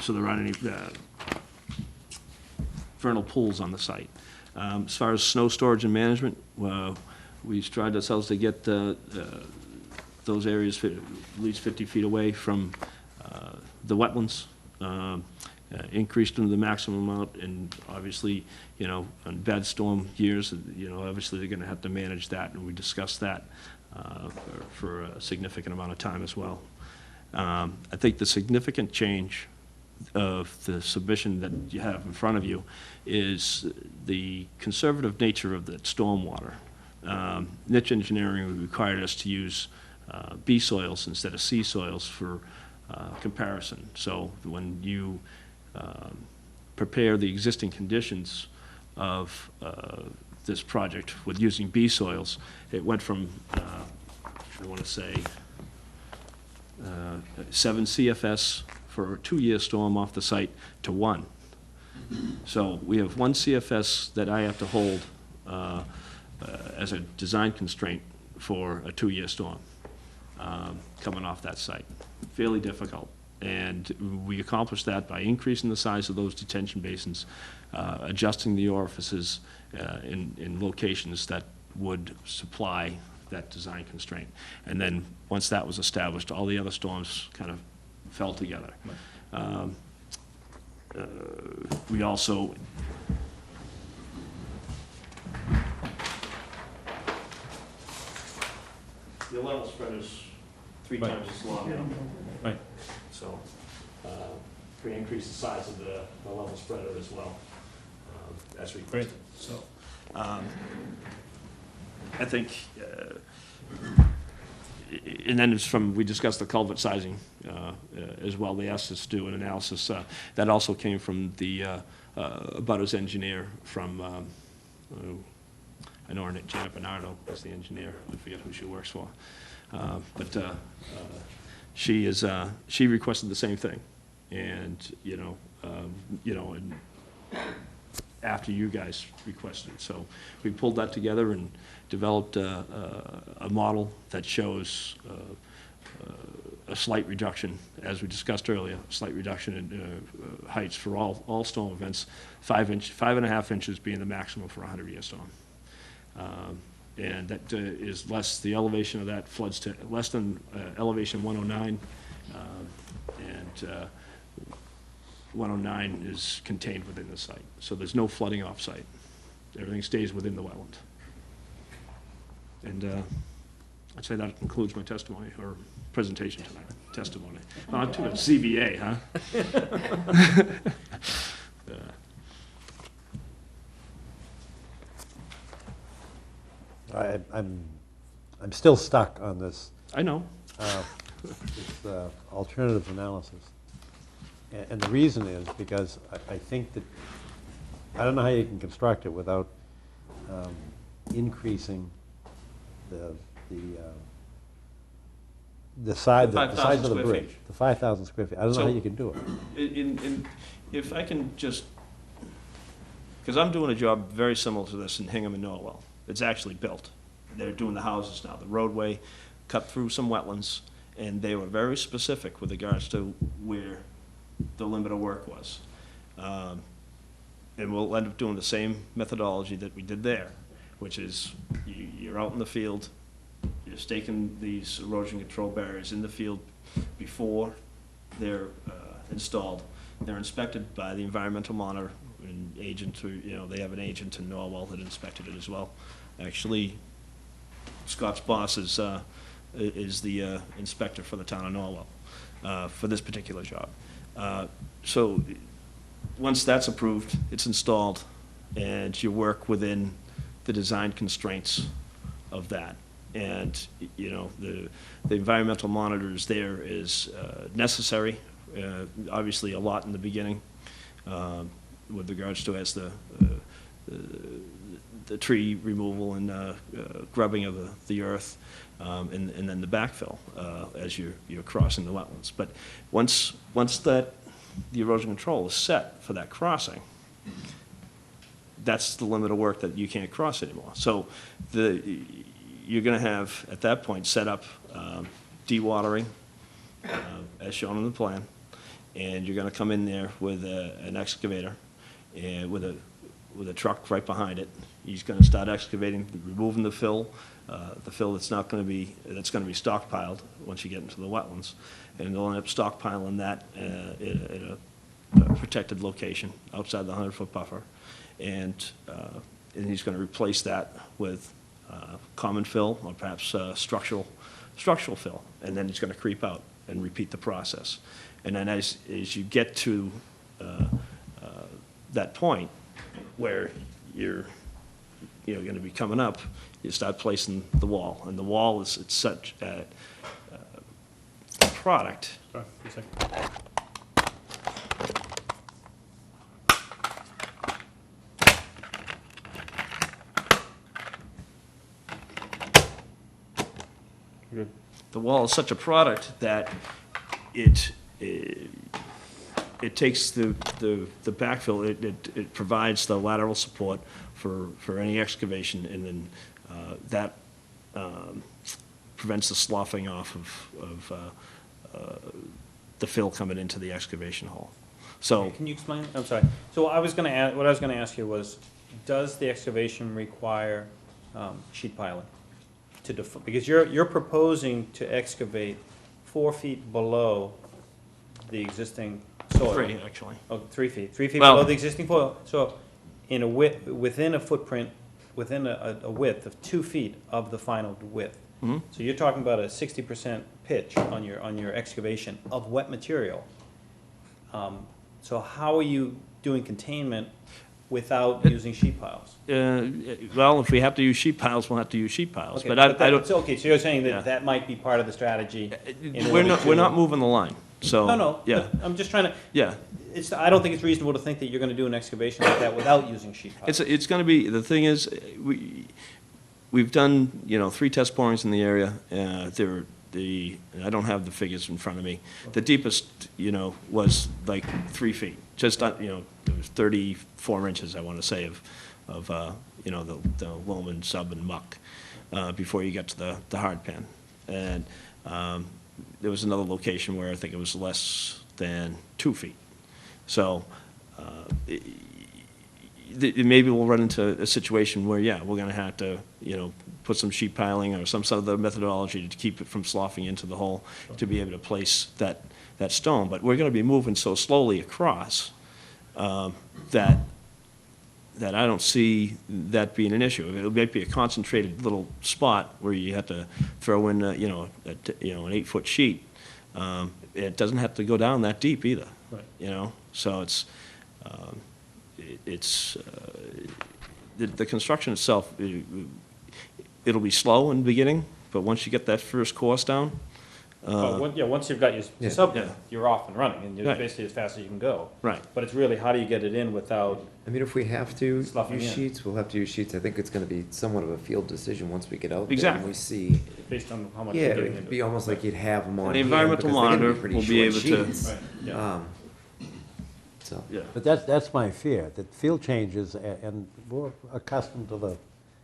So there aren't any vernal pools on the site. As far as snow storage and management, we strived ourselves to get those areas at least 50 feet away from the wetlands, increased them to the maximum amount, and obviously, on bad storm years, obviously they're going to have to manage that, and we discussed that for a significant amount of time as well. I think the significant change of the submission that you have in front of you is the conservative nature of the stormwater. Niche engineering required us to use B soils instead of C soils for comparison. So when you prepare the existing conditions of this project with using B soils, it went from, I want to say, 7 CFS for a 2-year storm off the site to 1. So we have 1 CFS that I have to hold as a design constraint for a 2-year storm coming off that site. Fairly difficult. And we accomplished that by increasing the size of those detention basins, adjusting the orifices in locations that would supply that design constraint. And then once that was established, all the other storms kind of fell together. We also the level spread is 3 times as long now. Right. So we increase the size of the level spreader as well as requested. So I think, and then it's from, we discussed the culvert sizing as well. They asked us to do an analysis. That also came from the Butters engineer from, I know her name, Janet Bernardo is the engineer. I forget who she works for. But she requested the same thing. And, and after you guys requested. So we pulled that together and developed a model that shows a slight reduction, as we discussed earlier, a slight reduction in heights for all storm events, 5.5 inches being the maximum for a 100-year storm. And that is less, the elevation of that floods to less than elevation 109, and 109 is contained within the site. So there's no flooding off-site. Everything stays within the wetland. And I'd say that concludes my testimony, or presentation tonight, testimony. Not too much ZBA, huh? I'm still stuck on this. I know. This alternative analysis. And the reason is because I think that, I don't know how you can construct it without increasing the size of the bridge, the 5,000 square feet. I don't know how you can do it. If I can just, because I'm doing a job very similar to this in Hingham and Norwell. It's actually built. They're doing the houses now. The roadway cut through some wetlands, and they were very specific with regards to where the limit of work was. And we'll end up doing the same methodology that we did there, which is you're out in the field, you're staking these erosion control barriers in the field before they're installed. They're inspected by the environmental monitor and agent, they have an agent in Norwell that inspected it as well. Actually, Scott's boss is the inspector for the town of Norwell for this particular job. So once that's approved, it's installed, and you work within the design constraints of that. And, the environmental monitors there is necessary, obviously a lot in the beginning with regards to as the tree removal and grubbing of the earth, and then the backfill as you're crossing the wetlands. But once that the erosion control is set for that crossing, that's the limit of work that you can't cross anymore. So you're going to have at that point set up dewatering as shown on the plan, and you're going to come in there with an excavator and with a truck right behind it. He's going to start excavating, removing the fill that's going to be stockpiled once you get into the wetlands, and they'll end up stockpiling that in a protected location outside the 100-foot buffer, and he's going to replace that with common fill or perhaps structural fill, and then he's going to creep out and repeat the process. And then as you get to that point where you're going to be coming up, you start placing the wall, and the wall it's such a product Sorry, a second. Good. The wall is such a product that it takes the backfill, it provides the lateral support for any excavation, and then that prevents the sloughing off of the fill coming into the excavation hole. So, Can you explain? I'm sorry. So what I was gonna ask you was, does the excavation require sheet piling? Because you're proposing to excavate 4 feet below the existing soil. 3, actually. Oh, 3 feet. 3 feet Well- below the existing soil. So in a width, within a footprint, within a width of 2 feet of the final width. Mhm. So you're talking about a 60% pitch on your excavation of wet material. So how are you doing containment without using sheet piles? Well, if we have to use sheet piles, we'll have to use sheet piles, Okay, but I don't. Okay, so you're saying Yeah. that might be part of the strategy? in We're order not, to- we're not moving the line, so. No, Yeah, but I'm just trying to, yeah. I don't think it's reasonable to think that you're gonna do an excavation like that without using sheet piles. It's gonna be, the thing is, we've done, 3 test borings in the area. I don't have the figures in front of me. The deepest, was like 3 feet, just, it was 34 inches, I want to say, of the loam and sub and muck, before you get to the hard pan. And there was another location where I think it was less than 2 feet. So maybe we'll run into a situation where, yeah, we're going to have to, put some sheet piling or some sort of the methodology to keep it from sloughing into the hole to be able to place that stone. But we're going to be moving so slowly across that I don't see that being an issue. It might be a concentrated little spot where you have to throw in, an 8-foot sheet. It doesn't have to go down that deep either. Right. So the construction itself, it'll be slow in the beginning, but once you get that first course down. Once you've got your sub, you're off and running, and you're Right. basically as fast as you can go. Right. But it's really, how do you get it in without? I mean, if we have to Sloughing use in. sheets, we'll have to use sheets. I think it's gonna be somewhat of a field decision once we get out there and Exactly. we see. Based on how much Yeah, you're getting it'd into. be almost like you'd have them on The hand, environmental because they're gonna monitor pretty will be short able to- sheets. Right, yeah. So. Yeah. But that's my fear, that field changes, and we're accustomed to the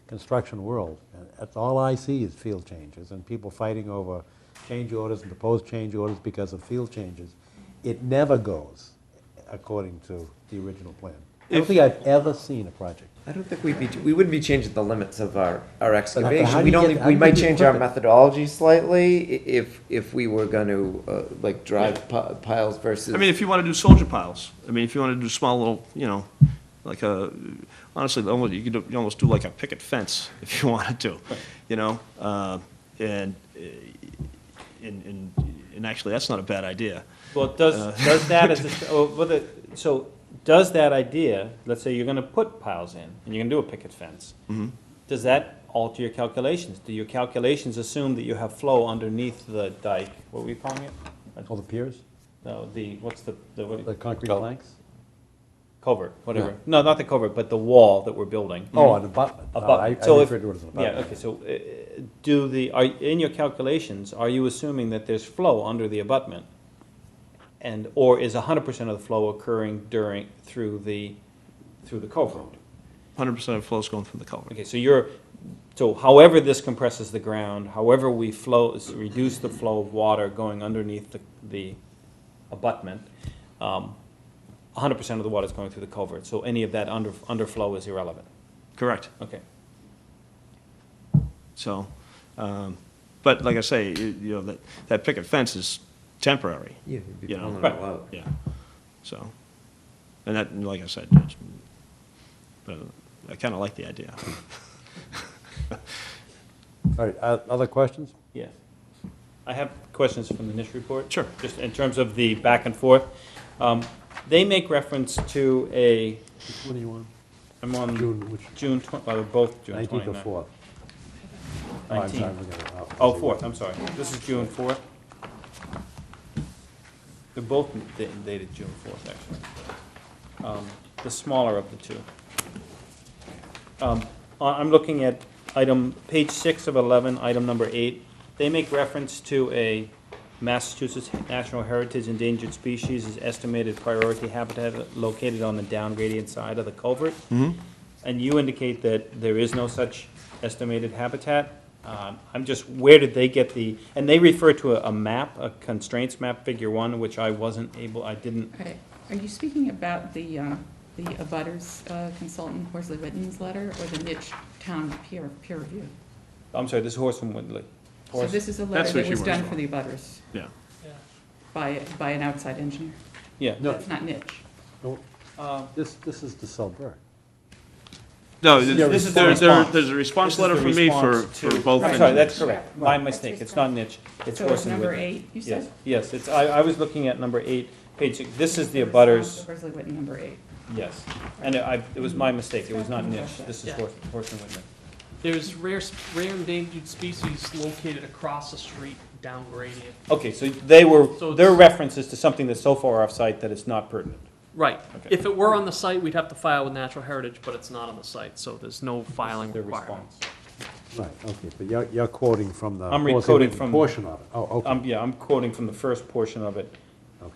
construction world. That's all I see is field changes, and people fighting over change orders and proposed change orders because of field changes. It never goes according to the original plan. I don't think I've ever seen a project. I don't think we wouldn't be changing the limits of our how excavation. do We'd you only, get- how we do you might get change our perfect? methodology slightly if we were gonna, like, drive piles versus. I mean, if you want to do soldier piles, if you want to do small little, like honestly, you could almost do like a picket fence if you wanted to, and actually, that's not a bad idea. Well, does that does that idea, let's say you're gonna put piles in, and you're gonna do a picket fence, Mhm. does that alter your calculations? Do your calculations assume that you have flow underneath the dike? What were you calling it? All the piers, No, what's the the concrete planks? Covert, whatever. Yeah. No, not the covert, but the wall that we're building. Oh, an abutment. I So if- referred to it as an Yeah, abutment. okay, so in your calculations, are you assuming that there's flow under the abutment? Or is 100% of the flow occurring through the covert? 100% of flow's going through the culvert. Okay, so however this compresses the ground, however we reduce the flow of water going underneath the abutment, 100% of the water is going through the culvert, so any of that underflow is irrelevant. Correct. Okay. So, but like I say, that picket fence is temporary. Yeah, you'd be you know. pulling it Right. all out. Yeah, so, and that, like I said, but I kind of like the idea. All right, other questions? Yeah. I have questions from the NIST report. Sure. Just in terms of the back and forth. They make reference to What do you want? I'm on June, which? June, they're both June 19th 29th. or 4th? Oh, I'm sorry, 19th. we got it. Oh, 4th, I'm sorry. This is June 4th. They're both dated June 4th, actually. The smaller of the two. I'm looking at page 6 of 11, item number 8. They make reference to a Massachusetts National Heritage Endangered Species as estimated priority habitat located on the down gradient side of the culvert. And you indicate that there is no such estimated habitat. I'm just, where did they get and they refer to a map, a constraints map, figure 1, which I didn't. Okay. Are you speaking about the abutters consultant Horsley Witten's letter, or the niche town peer review? I'm sorry, this is Horsley Witten. So this is a letter that was done for the abutters? Yeah. By an outside engineer? Yeah. No. That's not niche. This is to Selberg. No, This is the there's response. a response This is letter the from me for response to- both. I'm sorry, that's engineers. correct. My mistake. It's not niche. It's So it's Horsley number Witten. 8, you said? Yes, I was looking at number 8, page 6. This is the abutters. Horsley Witten, number 8. Yes. And it was my mistake. It was not niche. This is Horsley Witten. There's rare endangered species located across the street down gradient. Okay, so their references to something that's so far off-site that it's not pertinent. Right. Okay. If it were on the site, we'd have to file with Natural Heritage, but it's not on the site, so there's no filing Their requirement. response. Right, okay, but you're quoting from the. I'm recoding from portion of it. Oh, okay. I'm quoting from the first portion of it,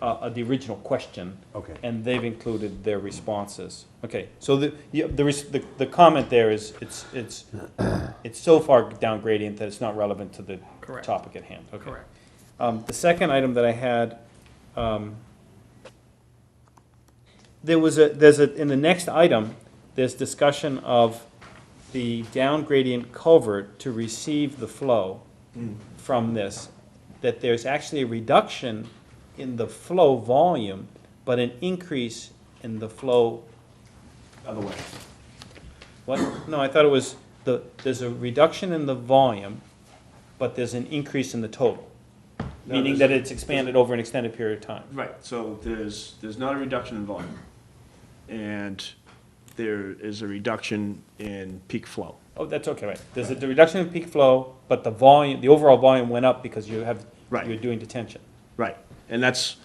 the original question. Okay. And they've included their responses. Okay, so the comment there is it's so far down gradient that it's not relevant to the Correct. topic at hand. Okay. Correct. The second item that I had, in the next item, there's discussion of the down gradient culvert to receive the flow from this, that there's actually a reduction in the flow volume, but an increase in the flow. Other way. What? No, I thought it was there's a reduction in the volume, but there's an increase in the total, meaning that it's expanded over an extended period of time. Right, so there's not a reduction in volume, and there is a reduction in peak flow. Oh, that's okay, right. There's a reduction in peak flow, but the volume, the overall volume went up because you're doing detention. Right, and that's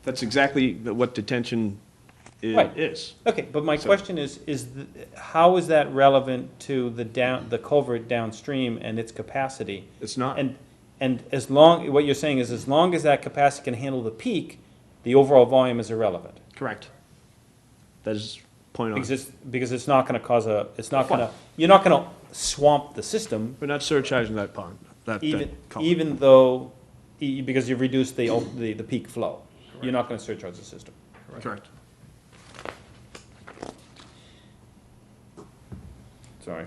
exactly what detention is. Okay, but my question is how is that relevant to the culvert downstream and its capacity? It's not. And what you're saying is as long as that capacity can handle the peak, the overall volume is irrelevant. Correct. That is point on. Because it's not going to cause you're not going to swamp the system. We're not surcharging that pond, even though, because you've reduced the peak flow. Correct. You're not going to surcharge the system. Correct. Sorry.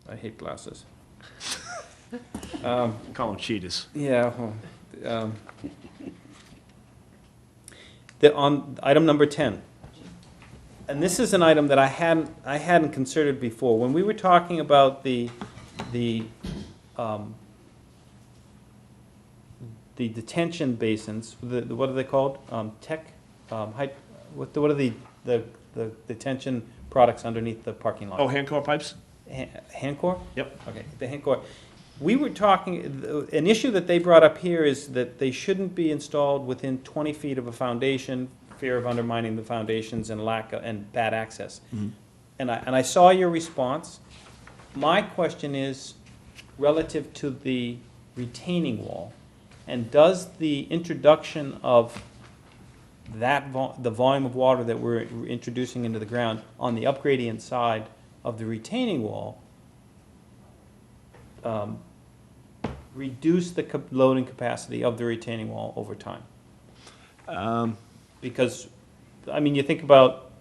I hate glasses. Call them cheetahs. Yeah. Well, on item number 10, and this is an item that I hadn't considered before. When we were talking about the detention basins, what are they called? What are the detention products underneath the parking lot? Oh, hand-core pipes? Hand-core? Yep. Okay, the hand-core. We were talking, an issue that they brought up here is that they shouldn't be installed within 20 feet of a foundation, fear of undermining the foundations and and bad access. Mm-hmm. And I saw your response. My question is relative to the retaining wall, and does the introduction of the volume of water that we're introducing into the ground on the upgradient side of the retaining wall reduce the loading capacity of the retaining wall over time? Because, I mean, you think about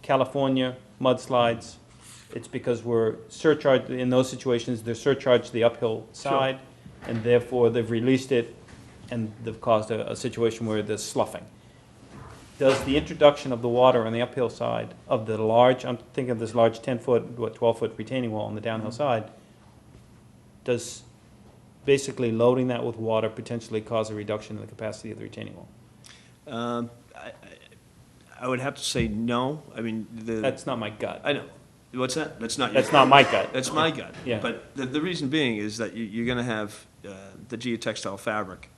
California mudslides, it's because we're surcharged, in those situations, they're surcharged the uphill side, and therefore they've released it, and they've caused a situation where there's sloughing. Does the introduction of the water on the uphill side of the large, I'm thinking of this large 10-foot, 12-foot retaining wall on the downhill side, does basically loading that with water potentially cause a reduction in the capacity of the retaining wall? I would have to say no. I mean, that's not my gut. I know. What's that? That's not your That's not my gut. That's my gut. Yeah. But the reason being is that you're going to have the geotextile fabric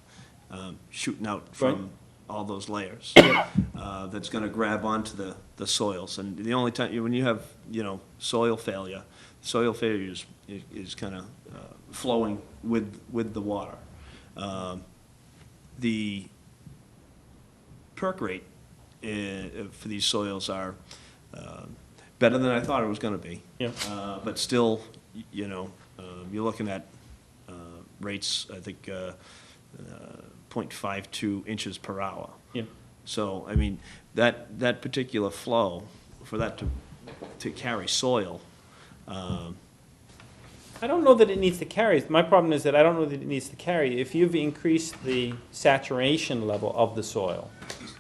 shooting out from all those layers. That's gonna grab onto the soils. And the only time, when you have, soil failure is kind of flowing with the water. The perk rate for these soils are better than I thought it was gonna be. Yeah. But still, you're looking at rates, I think, 0.52 inches per hour. Yeah. So, I mean, that particular flow, for that to carry soil, I don't know that it needs to carry. My problem is that I don't know that it needs to carry. If you've increased the saturation level of the soil,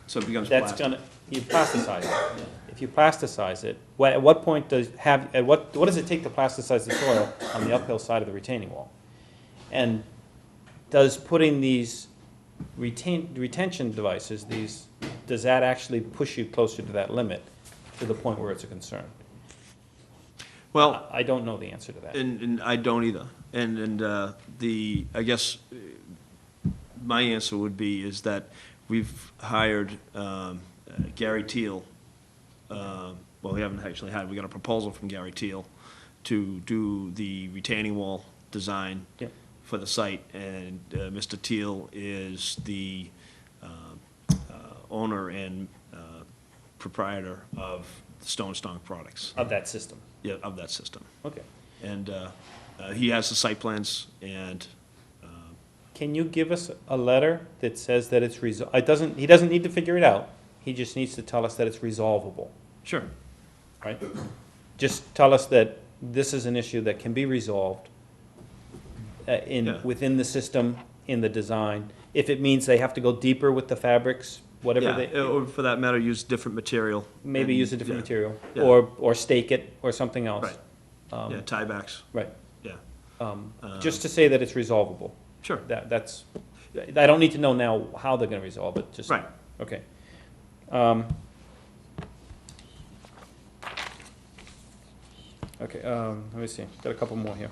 so it becomes that's plastic. you plasticize it. If you plasticize it, at what point what does it take to plasticize the soil on the uphill side of the retaining wall? And does putting these retention devices, does that actually push you closer to that limit, to the point where it's a concern? Well, I don't know the answer to that. And I don't either. And I guess my answer would be is that we've hired Gary Teal. Well, we haven't actually hired. We got a proposal from Gary Teal to do the retaining wall design for the site. And Mr. Teal is the owner and proprietor of Stone Products. Of that system? Yeah, of that system. Okay. And he has the site plans, and Can you give us a letter that says that it's he doesn't need to figure it out. He just needs to tell us that it's resolvable. Sure. Right? Just tell us that this is an issue that can be resolved within the system, in the design. If it means they have to go deeper with the fabrics, whatever or for that matter, use different material. maybe and- use a different material, Yeah. or stake it, or something else. Right. Yeah, tiebacks. Right. Yeah. Just to say that it's resolvable. Sure. That's, I don't need to know now how they're gonna resolve it, just. Right. Okay. Okay, let me see, got a couple more here.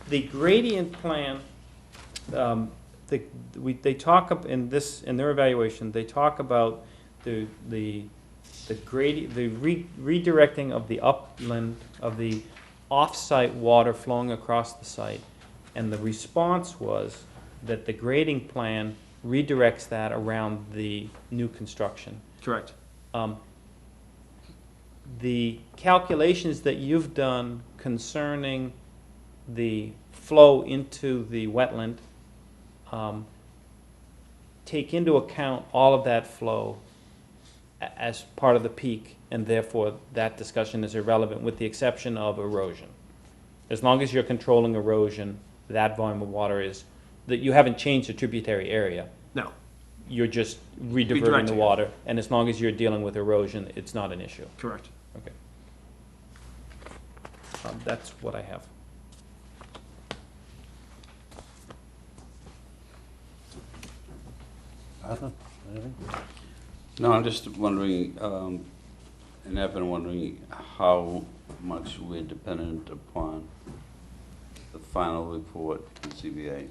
The gradient plan, they talk in their evaluation, they talk about the redirecting of the upland, of the off-site water flowing across the site. And the response was that the grading plan redirects that around the new construction. Correct. The calculations that you've done concerning the flow into the wetland take into account all of that flow as part of the peak, and therefore that discussion is irrelevant with the exception of erosion. As long as you're controlling erosion, that volume of water is, that you haven't changed the tributary area. No. You're just rediverting the water, and as long as you're dealing with erosion, it's not an issue. Correct. Okay. That's what I have. Arthur, anything? No, I'm just wondering, and I've been wondering how much we're dependent upon the final report from CBA.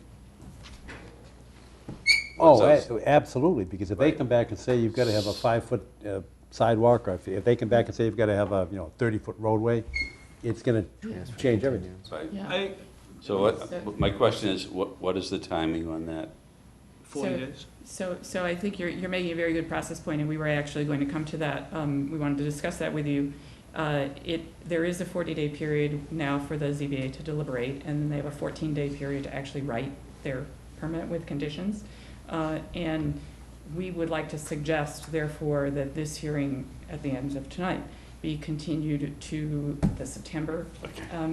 Oh, absolutely, because if they come back and say you've got to have a 5-foot sidewalk, or if they come back and say you've got to have a 30-foot roadway, it's going to change everything. Right. So my question is, what is the timing on that? 40 days. So I think you're making a very good process point, and we were actually going to come to that. We wanted to discuss that with you. There is a 40-day period now for the ZBA to deliberate, and then they have a 14-day period to actually write their permit with conditions. And we would like to suggest, therefore, that this hearing at the end of tonight be continued to the September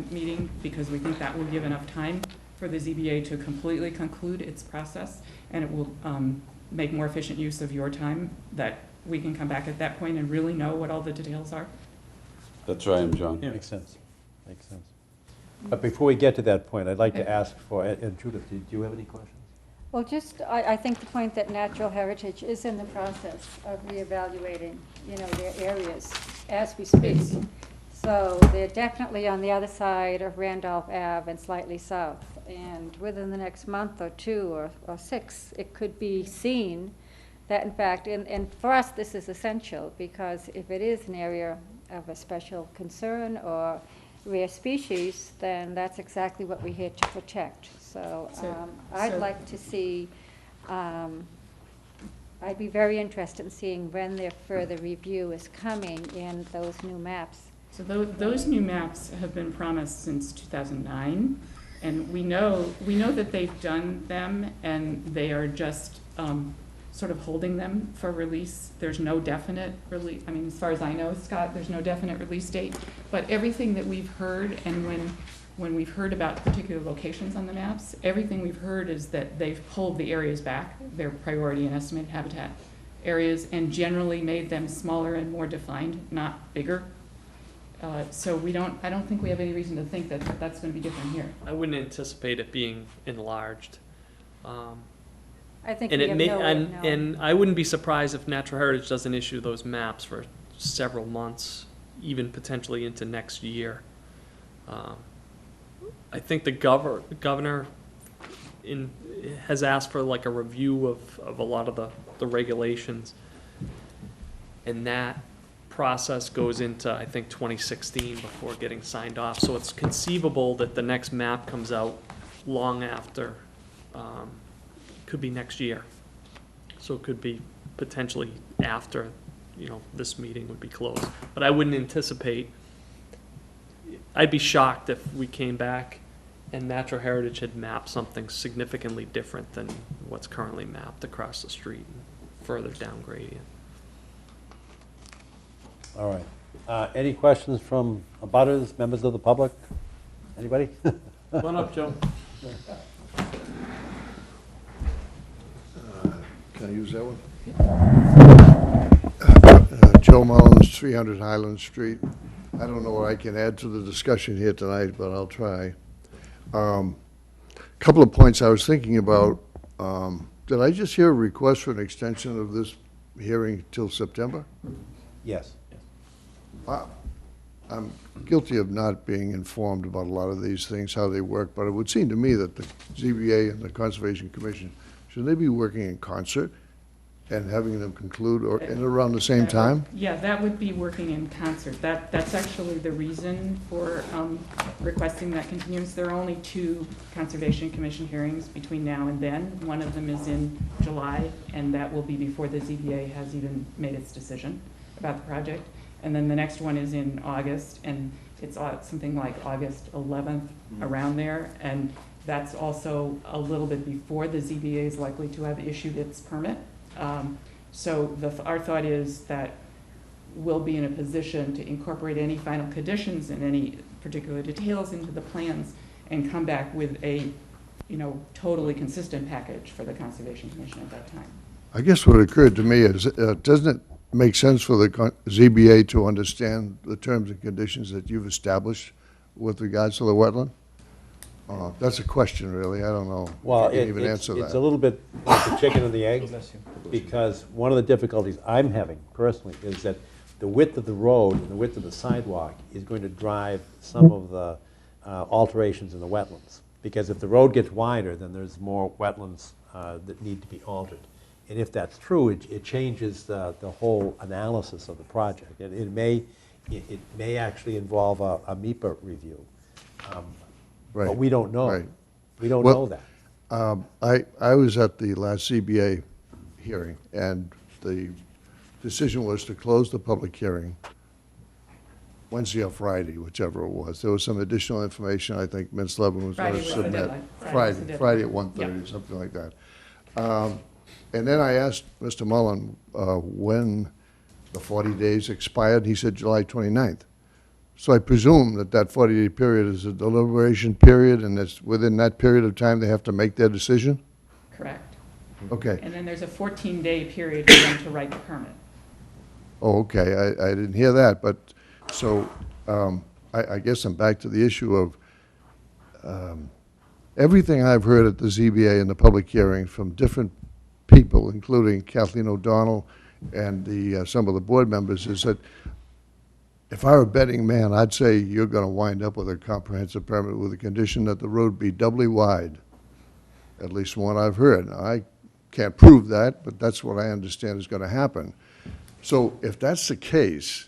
meeting, because we think that will give enough time for the ZBA to completely conclude its process, and it will make more efficient use of your time, that we can come back at that point and really know what all the details are. That's right, John. Yeah. Makes sense. Makes sense. But before we get to that point, I'd like to ask for, and Judith, do you have any questions? Well, I think the point that Natural Heritage is in the process of reevaluating, their areas as we speak. So they're definitely on the other side of Randolph Ave and slightly south. And within the next month or two or 6, it could be seen that in fact, and for us this is essential, because if it is an area of a special concern or rare species, then that's exactly what we're here to protect. So I'd like to see, I'd be very interested in seeing when their further review is coming in those new maps. So those new maps have been promised since 2009, and we know that they've done them, and they are just sort of holding them for release. There's no definite release. I mean, as far as I know, Scott, there's no definite release date. But everything that we've heard, and when we've heard about particular locations on the maps, everything we've heard is that they've pulled the areas back, their priority and estimated habitat areas, and generally made them smaller and more defined, not bigger. So I don't think we have any reason to think that that's going to be different here. I wouldn't anticipate it being enlarged. I think and we it have may, no way of and, knowing. and I wouldn't be surprised if Natural Heritage doesn't issue those maps for several months, even potentially into next year. I think the governor has asked for like a review of a lot of the regulations, and that process goes into, I think, 2016 before getting signed off. So it's conceivable that the next map comes out long after, could be next year. So it could be potentially after, this meeting would be closed. But I wouldn't anticipate, I'd be shocked if we came back and Natural Heritage had mapped something significantly different than what's currently mapped across the street and further down gradient. All right. Any questions from abutters, members of the public? Anybody? Come on up, Joe. Can I use that one? Joe Mullins, 300 Highland Street. I don't know what I can add to the discussion here tonight, but I'll try. Couple of points I was thinking about. Did I just hear a request for an extension of this hearing till September? Yes. I'm guilty of not being informed about a lot of these things, how they work, but it would seem to me that the ZBA and the Conservation Commission, should they be working in concert and having them conclude or in around the same time? Yeah, that would be working in concert. That's actually the reason for requesting that continuance. There are only 2 Conservation Commission hearings between now and then. One of them is in July, and that will be before the ZBA has even made its decision about the project. And then the next one is in August, and it's something like August 11th, around there. And that's also a little bit before the ZBA is likely to have issued its permit. So our thought is that we'll be in a position to incorporate any final conditions and any particular details into the plans and come back with a, totally consistent package for the Conservation Commission at that time. I guess what occurred to me is, doesn't it make sense for the ZBA to understand the terms and conditions that you've established with regards to the wetland? That's a question, really. I don't know. Well, if you can even answer that. it's a little bit like the chicken and the egg, because one of the difficulties I'm having personally is that the width of the road and the width of the sidewalk is going to drive some of the alterations in the wetlands. Because if the road gets wider, then there's more wetlands that need to be altered. And if that's true, it changes the whole analysis of the project. And it may actually involve a MEPA review. Right. But we don't know. Right. We don't know that. I was at the last ZBA hearing, and the decision was to close the public hearing Wednesday or Friday, whichever it was. There was some additional information I think Ms. Levin was going to submit. Friday at 1:30, something like that. And then I asked Mr. Mullen when the 40 days expired. He said July 29th. So I presume that 40-day period is a deliberation period, and that's within that period of time they have to make their decision? Correct. Okay. And then there's a 14-day period for them to write the permit. Oh, okay. I didn't hear that, but so I guess I'm back to the issue of everything I've heard at the ZBA in the public hearing from different people, including Kathleen O'Donnell and some of the board members, is that if I were a betting man, I'd say you're gonna wind up with a comprehensive permit with a condition that the road be doubly wide, at least from what I've heard. Now, I can't prove that, but that's what I understand is gonna happen. So if that's the case,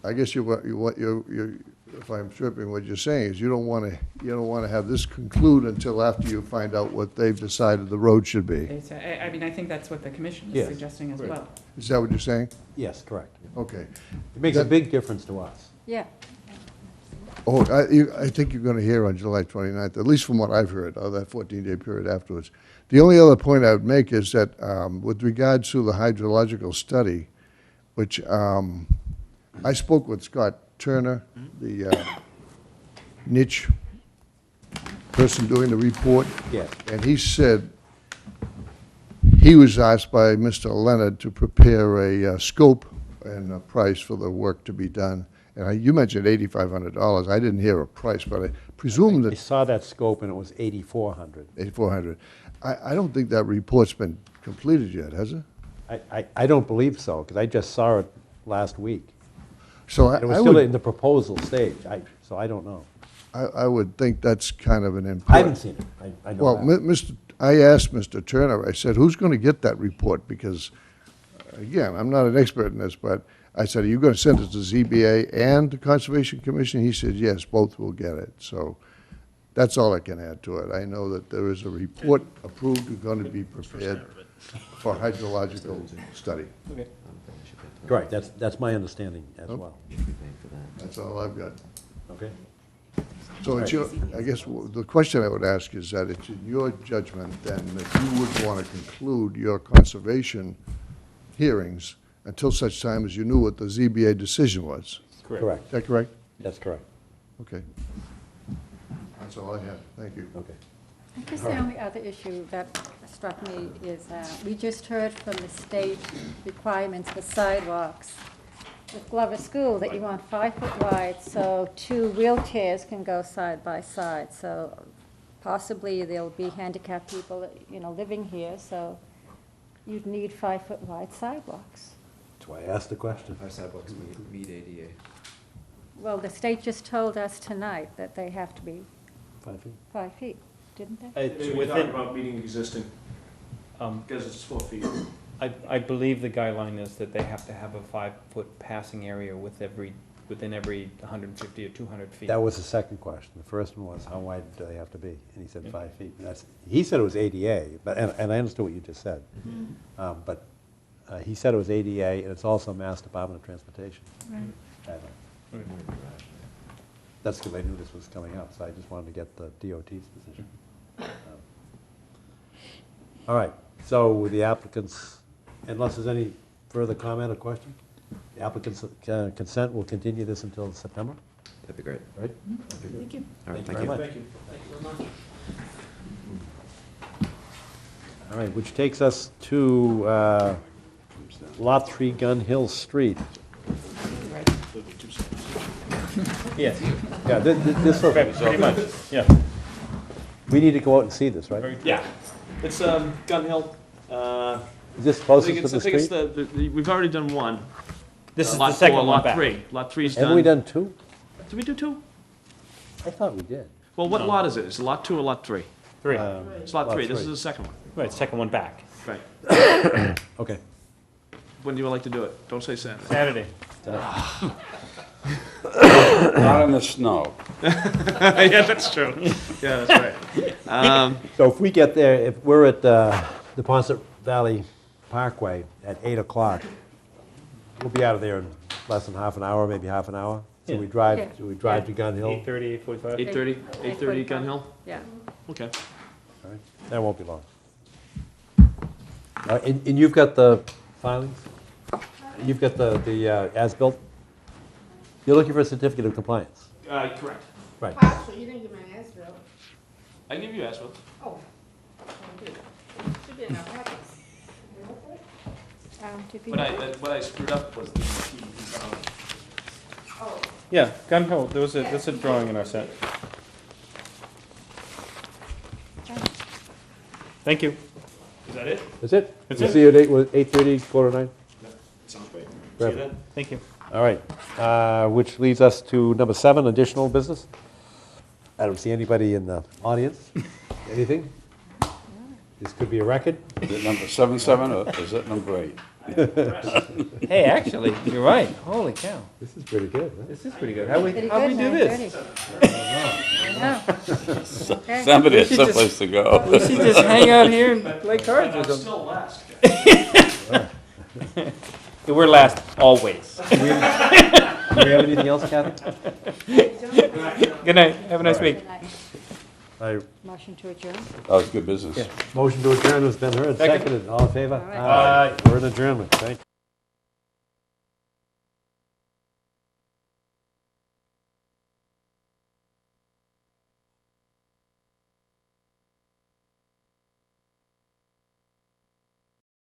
I guess if I'm tripping, what you're saying is you don't wanna have this conclude until after you find out what they've decided the road should be. I mean, I think that's what the commission is Yes. suggesting as well. Is that what you're saying? Yes, correct. Okay. It makes a big difference to us. Yeah. Oh, I think you're going to hear on July 29th, at least from what I've heard, of that 14-day period afterwards. The only other point I would make is that with regards to the hydrological study, which I spoke with Scott Turner, the niche person doing the report. Yes. And he said he was asked by Mr. Leonard to prepare a scope and a price for the work to be done. And you mentioned $8,500. I didn't hear a price, but I presume that... I saw that scope and it was $8,400. $8,400. I don't think that report's been completed yet, has it? I don't believe so, because I just saw it last week. So It was I still would- in the proposal stage, so I don't know. I would think that's kind of an important... I haven't seen it, I know Well, that. I asked Mr. Turner, I said, who's going to get that report? Because, again, I'm not an expert in this, but I said, are you going to send it to ZBA and the Conservation Commission? He said, yes, both will get it. So that's all I can add to it. I know that there is a report approved and going to be prepared for hydrological study. Okay. Correct, that's my understanding as well. That's all I've got. Okay. So it's your, I guess the question I would ask is that it's in your judgment then that you would want to conclude your conservation hearings until such time as you knew what the ZBA decision was. Correct. Is that correct? That's correct. Okay. That's all I have. Thank you. Okay. I guess the only other issue that struck me is we just heard from the state requirements for sidewalks with Glover School that you want 5 foot wide, so 2 wheelchairs can go side by side. So possibly there'll be handicapped people, living here, so you'd need 5 foot wide sidewalks. That's why I asked the question. Our sidewalks meet ADA. Well, the state just told us tonight that they have to be 5 feet. 5 feet, didn't they? It's We're talking within, about meeting existing, because it's 4 feet. I believe the guideline is that they have to have a 5-foot passing area within every 150 or 200 feet. That was the second question. The first one was, how wide do they have to be? And he said 5 feet. And he said it was ADA, and I understood what you just said. But he said it was ADA, and it's also Mass Department of Transportation. Right. That's because I knew this was coming up, so I just wanted to get the DOT's position. All right, so with the applicants, unless there's any further comment or question, the applicant's consent will continue this until September? That'd be great. Right? Thank you. All right, Thank thank you you. very much. Thank you. Thank you very much. All right, which takes us to Lot 3 Gun Hill Street. Yes. Yeah, this will... Pretty much, yeah. We need to go out and see this, right? Yeah, it's Gun Hill. Is this I closest think to it's, the I think it's street? we've already done one. This is the Lot second four, one Lot back. 3. Lot 3 is done. Haven't we done 2? Did we do 2? I thought we did. Well, what lot is it? Is it Lot 2 or Lot 3? 3. It's Lot 3. This is three. the second one. Right, second one back. Right. Okay. When do you like to do it? Don't say Saturday. Saturday. Not in the snow. Yeah, that's true. Yeah, that's right. So if we get there, if we're at the Ponset Valley Parkway at 8 o'clock, we'll be out of there in less than half an hour, maybe half an hour. So we drive, Yeah. do we drive to Gun Hill? 8:30, 8:45? 8:30, 8:30 Gun Hill? Yeah. Okay. All right. That won't be long. And you've got the filings? You've got the as-built? You're looking for a certificate of compliance? Correct. Right. Possibly, you didn't give me an as-built. I give you as-built. Oh. Should be in our packets. What I screwed up was the Oh. Yeah, Gun Hill, there's a drawing in our set. Thank you. Is that it? That's it? That's We'll it. see you at 8:30, 8:45? Sounds great. Perfect. See you then. Thank you. All right, which leads us to number 7, additional business. I don't see anybody in the audience. Anything? This could be a record. Is it number 77 or is it number 8? Hey, actually, you're right. Holy cow. This is pretty good. Huh? This is pretty good. How we Pretty do good, this? 9:30. Okay. Somebody has We should someplace to go. We should just hang out here and play cards with them. Still last. We're last always. Do we have anything else, Kathy? Good night. Have a nice week. Motion to adjourn? That was good business. Motion to adjourn has been heard, Second. seconded. All in favor? All right. We're in adjournment. Thank you.